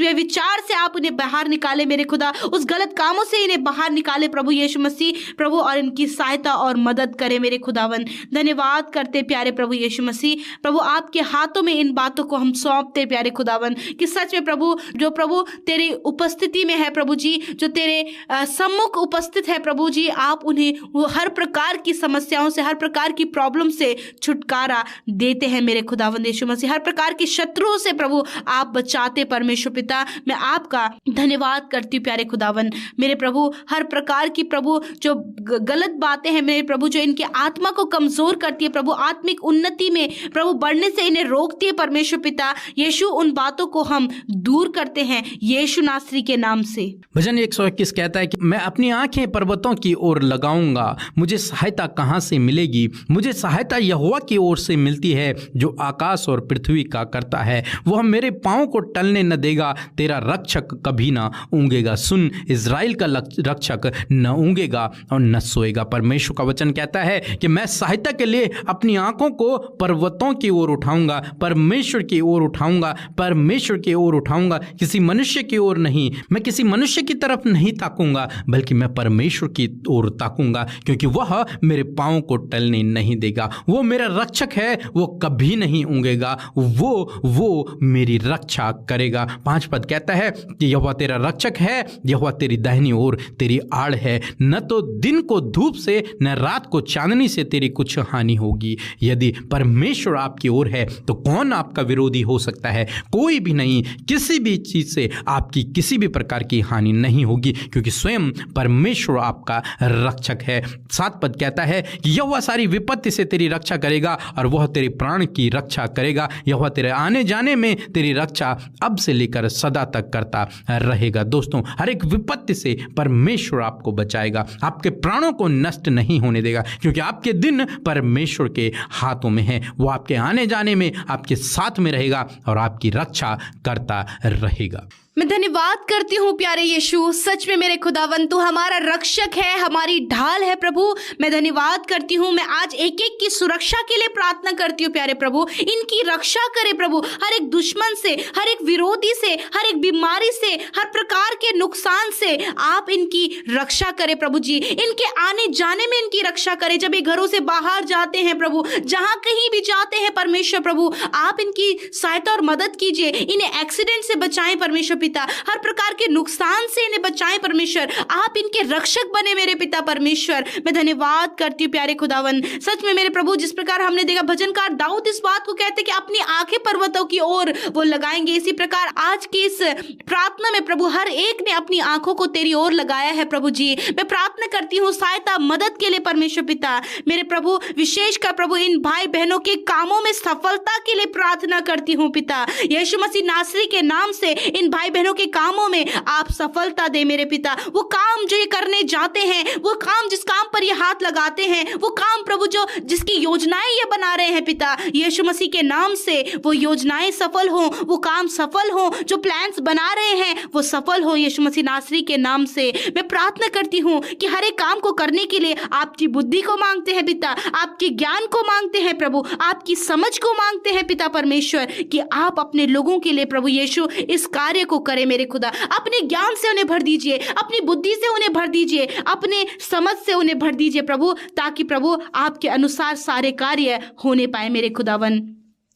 व्यभिचार से आप इन्हें बाहर निकाले मेरे खुदा, उस गलत कामों से इन्हें बाहर निकाले प्रभु यीशु मसीह प्रभु, और इनकी सहायता और मदद करे मेरे खुदावन। धन्यवाद करते प्यारे प्रभु यीशु मसीह प्रभु, आपके हाथों में इन बातों को हम सौंपते प्यारे खुदावन कि सच में प्रभु जो प्रभु तेरी उपस्थिति में है प्रभु जी, जो तेरे सम्मुख उपस्थित है प्रभु जी, आप उन्हें वो हर प्रकार की समस्याओं से, हर प्रकार की प्रॉब्लम से छुटकारा देते हैं मेरे खुदावन यीशु मसीह। हर प्रकार के शत्रुओं से प्रभु आप बचाते परमेश्वर पिता। मैं आपका धन्यवाद करती हूँ प्यारे खुदावन मेरे प्रभु। हर प्रकार की प्रभु जो गलत बातें हैं मेरे प्रभु, जो इनके आत्मा को कमजोर करती है प्रभु, आत्मिक उन्नति में प्रभु बढ़ने से इन्हें रोकती है परमेश्वर पिता यीशु, उन बातों को हम दूर करते हैं यीशु नासरी के नाम से। भजन 121 कहता है कि मैं अपनी आंखें पर्वतों की ओर लगाऊंगा, मुझे सहायता कहाँ से मिलेगी? मुझे सहायता यहोवा की ओर से मिलती है जो आकाश और पृथ्वी का करता है। वह मेरे पाँव को टलने न देगा, तेरा रक्षक कभी ना ऊँगेगा। सुन, इज़राइल का रक्षक न ऊँगेगा और न सोएगा। परमेश्वर का वचन कहता है कि मैं सहायता के लिए अपनी आंखों को पर्वतों की ओर उठाऊंगा, परमेश्वर की ओर उठाऊंगा, परमेश्वर की ओर उठाऊंगा, किसी मनुष्य की ओर नहीं। मैं किसी मनुष्य की तरफ नहीं ताकूंगा, बल्कि मैं परमेश्वर की ओर ताकूंगा, क्योंकि वह मेरे पाँव को टलने नहीं देगा। वो मेरा रक्षक है, वो कभी नहीं ऊँगेगा, वो मेरी रक्षा करेगा। 5 पद कहता है कि यहोवा तेरा रक्षक है, यहोवा तेरी दाहिनी ओर तेरी आड़ है, न तो दिन को धूप से न रात को चांदनी से तेरी कुछ हानि होगी। यदि परमेश्वर आपकी ओर है तो कौन आपका विरोधी हो सकता है? कोई भी नहीं। किसी भी चीज से आपकी किसी भी प्रकार की हानि नहीं होगी, क्योंकि स्वयं परमेश्वर आपका रक्षक है। 7 पद कहता है कि यहोवा सारी विपत्ति से तेरी रक्षा करेगा और वह तेरे प्राण की रक्षा करेगा। यहोवा तेरे आने जाने में तेरी रक्षा अब से लेकर सदा तक करता रहेगा। दोस्तों, हर एक विपत्ति से परमेश्वर आपको बचाएगा, आपके प्राणों को नष्ट नहीं होने देगा, क्योंकि आपके दिन परमेश्वर के हाथों में है। वो आपके आने जाने में आपके साथ में रहेगा और आपकी रक्षा करता रहेगा। मैं धन्यवाद करती हूँ प्यारे यीशु, सच में मेरे खुदावन तू हमारा रक्षक है, हमारी ढाल है प्रभु। मैं धन्यवाद करती हूँ। मैं आज एक एक की सुरक्षा के लिए प्रार्थना करती हूँ प्यारे प्रभु, इनकी रक्षा करे प्रभु, हर एक दुश्मन से, हर एक विरोधी से, हर एक बीमारी से, हर प्रकार के नुकसान से आप इनकी रक्षा करे प्रभु जी। इनके आने जाने में इनकी रक्षा करे, जब ये घरों से बाहर जाते हैं प्रभु, जहाँ कहीं भी जाते हैं परमेश्वर प्रभु, आप इनकी सहायता और मदद कीजिए। इन्हें एक्सीडेंट से बचाएं परमेश्वर पिता, हर प्रकार के नुकसान से इन्हें बचाएं परमेश्वर। आप इनके रक्षक बने मेरे पिता परमेश्वर। मैं धन्यवाद करती हूँ प्यारे खुदावन, सच में मेरे प्रभु, जिस प्रकार हमने देखा भजनकार दाऊद इस बात को कहते कि अपनी आंखें पर्वतों की ओर वो लगाएंगे, इसी प्रकार आज की इस प्रार्थना में प्रभु हर एक ने अपनी आंखों को तेरी ओर लगाया है प्रभु जी। मैं प्रार्थना करती हूँ सहायता मदद के लिए परमेश्वर पिता। मेरे प्रभु विशेषकर प्रभु इन भाई बहनों के कामों में सफलता के लिए प्रार्थना करती हूँ पिता। यीशु मसीह नासरी के नाम से इन भाई बहनों के कामों में आप सफलता दे मेरे पिता। वो काम जो ये करने जाते हैं, वो काम जिस काम पर ये हाथ लगाते हैं, वो काम प्रभु जो जिसकी योजनाएं ये बना रहे हैं पिता, यीशु मसीह के नाम से वो योजनाएं सफल हो, वो काम सफल हो, जो प्लान्स बना रहे हैं वो सफल हो यीशु मसीह नासरी के नाम से। मैं प्रार्थना करती हूँ कि हर एक काम को करने के लिए आपकी बुद्धि को मांगते हैं पिता, आपके ज्ञान को मांगते हैं प्रभु, आपकी समझ को मांगते हैं पिता परमेश्वर, कि आप अपने लोगों के लिए प्रभु यीशु इस कार्य को करें मेरे खुदा। अपने ज्ञान से उन्हें भर दीजिए, अपनी बुद्धि से उन्हें भर दीजिए, अपने समझ से उन्हें भर दीजिए प्रभु, ताकि प्रभु आपके अनुसार सारे कार्य होने पाए मेरे खुदावन।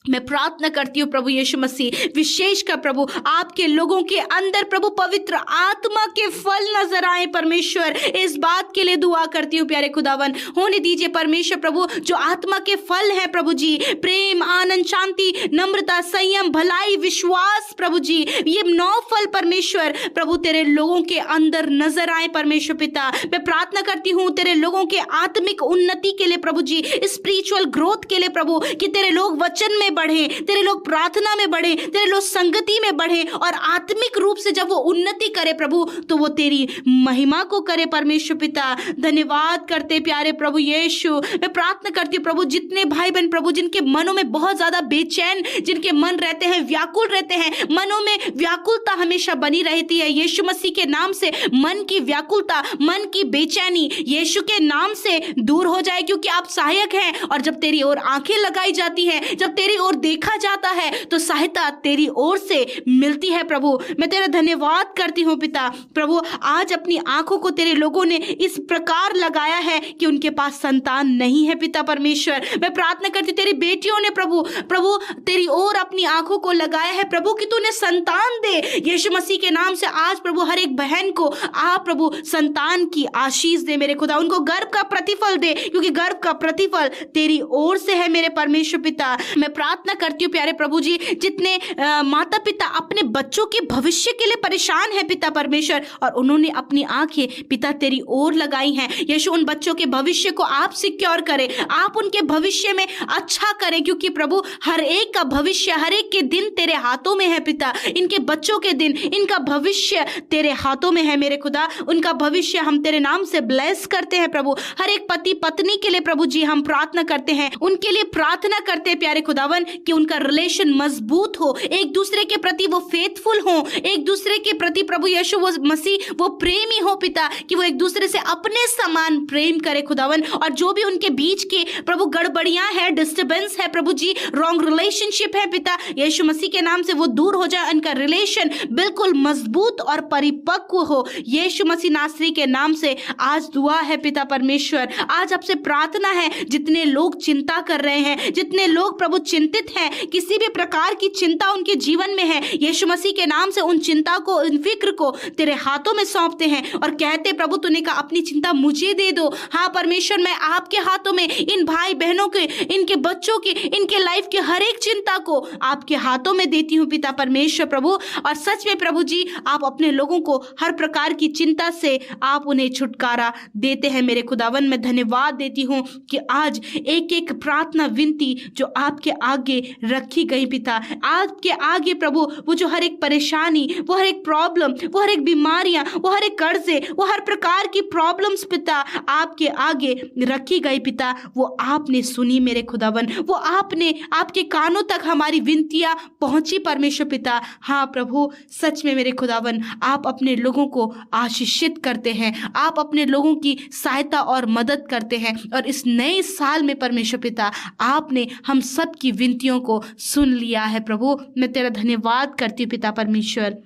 मैं प्रार्थना करती हूँ प्रभु यीशु मसीह, विशेषकर प्रभु आपके लोगों के अंदर प्रभु पवित्र आत्मा के फल नजर आए परमेश्वर, इस बात के लिए दुआ करती हूँ प्यारे खुदावन। होने दीजिए परमेश्वर प्रभु जो आत्मा के फल हैं प्रभु जी, प्रेम, आनंद, शांति, नम्रता, संयम, भलाई, विश्वास प्रभु जी, ये 9 फल परमेश्वर प्रभु तेरे लोगों के अंदर नजर आए परमेश्वर पिता। मैं प्रार्थना करती हूँ तेरे लोगों के आत्मिक उन्नति के लिए प्रभु जी, स्पिरिचुअल ग्रोथ के लिए प्रभु, कि तेरे लोग वचन में बढ़े, तेरे लोग प्रार्थना में बढ़े, तेरे लोग संगति में बढ़े, और आत्मिक रूप से जब वो उन्नति करे प्रभु तो वो तेरी महिमा को करे परमेश्वर पिता। धन्यवाद करते प्यारे प्रभु यीशु। मैं प्रार्थना करती हूँ प्रभु जितने भाई बहन प्रभु जिनके मनों में बहुत ज्यादा बेचैन, जिनके मन रहते हैं व्याकुल रहते हैं, मनों में व्याकुलता हमेशा बनी रहती है, यीशु मसीह के नाम से मन की व्याकुलता, मन की बेचैनी यीशु के नाम से दूर हो जाए, क्योंकि आप सहायक हैं। और जब तेरी ओर आंखें लगाई जाती हैं, जब तेरी ओर देखा जाता है, तो सहायता तेरी ओर से मिलती है प्रभु। मैं तेरा धन्यवाद करती हूँ पिता। प्रभु आज अपनी आंखों को तेरे लोगों ने इस प्रकार लगाया है कि उनके पास संतान नहीं है पिता परमेश्वर। मैं प्रार्थना करती तेरी बेटियों ने प्रभु तेरी ओर अपनी आंखों को लगाया है प्रभु, कि तू उन्हें संतान दे यीशु मसीह के नाम से। आज प्रभु हर एक बहन को आप प्रभु संतान की आशीष दे मेरे खुदा, उनको गर्व का प्रतिफल दे, क्योंकि गर्व का प्रतिफल तेरी ओर से है मेरे परमेश्वर पिता। मैं प्रार्थना करती हूँ प्यारे प्रभु जी, जितने माता पिता अपने बच्चों के भविष्य के लिए परेशान है पिता परमेश्वर, और उन्होंने अपनी आंखें पिता तेरी ओर लगाई हैं, यीशु उन बच्चों के भविष्य को आप सिक्योर करें, आप उनके भविष्य में अच्छा करें, क्योंकि प्रभु हर एक का भविष्य, हर एक के दिन तेरे हाथों में है पिता। इनके बच्चों के दिन, इनका भविष्य तेरे हाथों में है मेरे खुदा। उनका भविष्य हम तेरे नाम से ब्लेस करते हैं प्रभु। हर एक पति पत्नी के लिए प्रभु जी हम प्रार्थना करते हैं, उनके लिए प्रार्थना करते हैं प्यारे खुदावन, कि उनका रिलेशन मजबूत हो, एक दूसरे के प्रति वो फेथफुल हो, एक दूसरे के प्रति प्रभु यीशु वो मसीह वो प्रेमी हो पिता, कि वो एक दूसरे से अपने समान प्रेम करे खुदावन। और जो भी उनके बीच के प्रभु गड़बड़ियां है, डिस्टर्बेंस है प्रभु जी, रॉन्ग रिलेशनशिप है पिता, यीशु मसीह के नाम से वो दूर हो जाए, उनका रिलेशन बिल्कुल मजबूत और परिपक्व हो यीशु मसीह नासरी के नाम से। आज दुआ है पिता परमेश्वर, आज आपसे प्रार्थना है, जितने लोग चिंता कर रहे हैं, जितने लोग प्रभु चिंता चिंतित हैं, किसी भी प्रकार की चिंता उनके जीवन में है, यीशु मसीह के नाम से उन चिंता को, उन फिक्र को तेरे हाथों में सौंपते हैं और कहते प्रभु तूने कहा अपनी चिंता मुझे दे दो। हाँ परमेश्वर, मैं आपके हाथों में इन भाई बहनों के, इनके बच्चों की, इनके लाइफ के हर एक चिंता को आपके हाथों में देती हूँ पिता परमेश्वर प्रभु। और सच में प्रभु जी, आप अपने लोगों को हर प्रकार की चिंता से आप उन्हें छुटकारा देते हैं। मेरे खुदावन, मैं धन्यवाद देती हूँ कि आज एक एक प्रार्थना विनती जो आपके आगे रखी गई पिता, आपके आगे प्रभु, वो जो हर एक परेशानी, वो हर एक प्रॉब्लम, वो हर एक बीमारियां, वो हर एक कर्जे, वो हर प्रकार की प्रॉब्लम्स पिता आपके आगे रखी गई पिता, वो आपने सुनी मेरे खुदावन, वो आपने, आपके कानों तक हमारी विनतियां पहुंची परमेश्वर पिता। हाँ प्रभु, सच में मेरे खुदावन, आप अपने लोगों को आशीषित करते हैं, आप अपने लोगों की सहायता और मदद करते हैं। और इस नए साल में परमेश्वर पिता, आपने हम सब की विनतियों को सुन लिया है प्रभु। मैं तेरा धन्यवाद करती हूँ पिता परमेश्वर।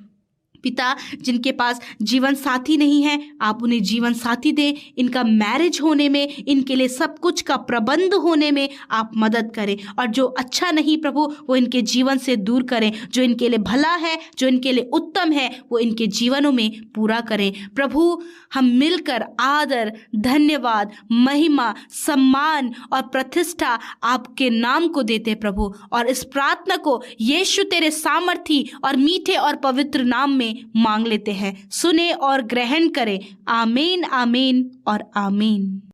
पिता, जिनके पास जीवन साथी नहीं है, आप उन्हें जीवन साथी दें, इनका मैरिज होने में, इनके लिए सब कुछ का प्रबंध होने में आप मदद करें। और जो अच्छा नहीं प्रभु, वो इनके जीवन से दूर करें। जो इनके लिए भला है, जो इनके लिए उत्तम है, वो इनके जीवनों में पूरा करें प्रभु। हम मिलकर आदर, धन्यवाद, महिमा, सम्मान और प्रतिष्ठा आपके नाम को देते प्रभु। और इस प्रार्थना को यीशु तेरे सामर्थी और मीठे और पवित्र नाम में मांग लेते हैं। सुने और ग्रहण करें। आमीन, आमीन और आमीन।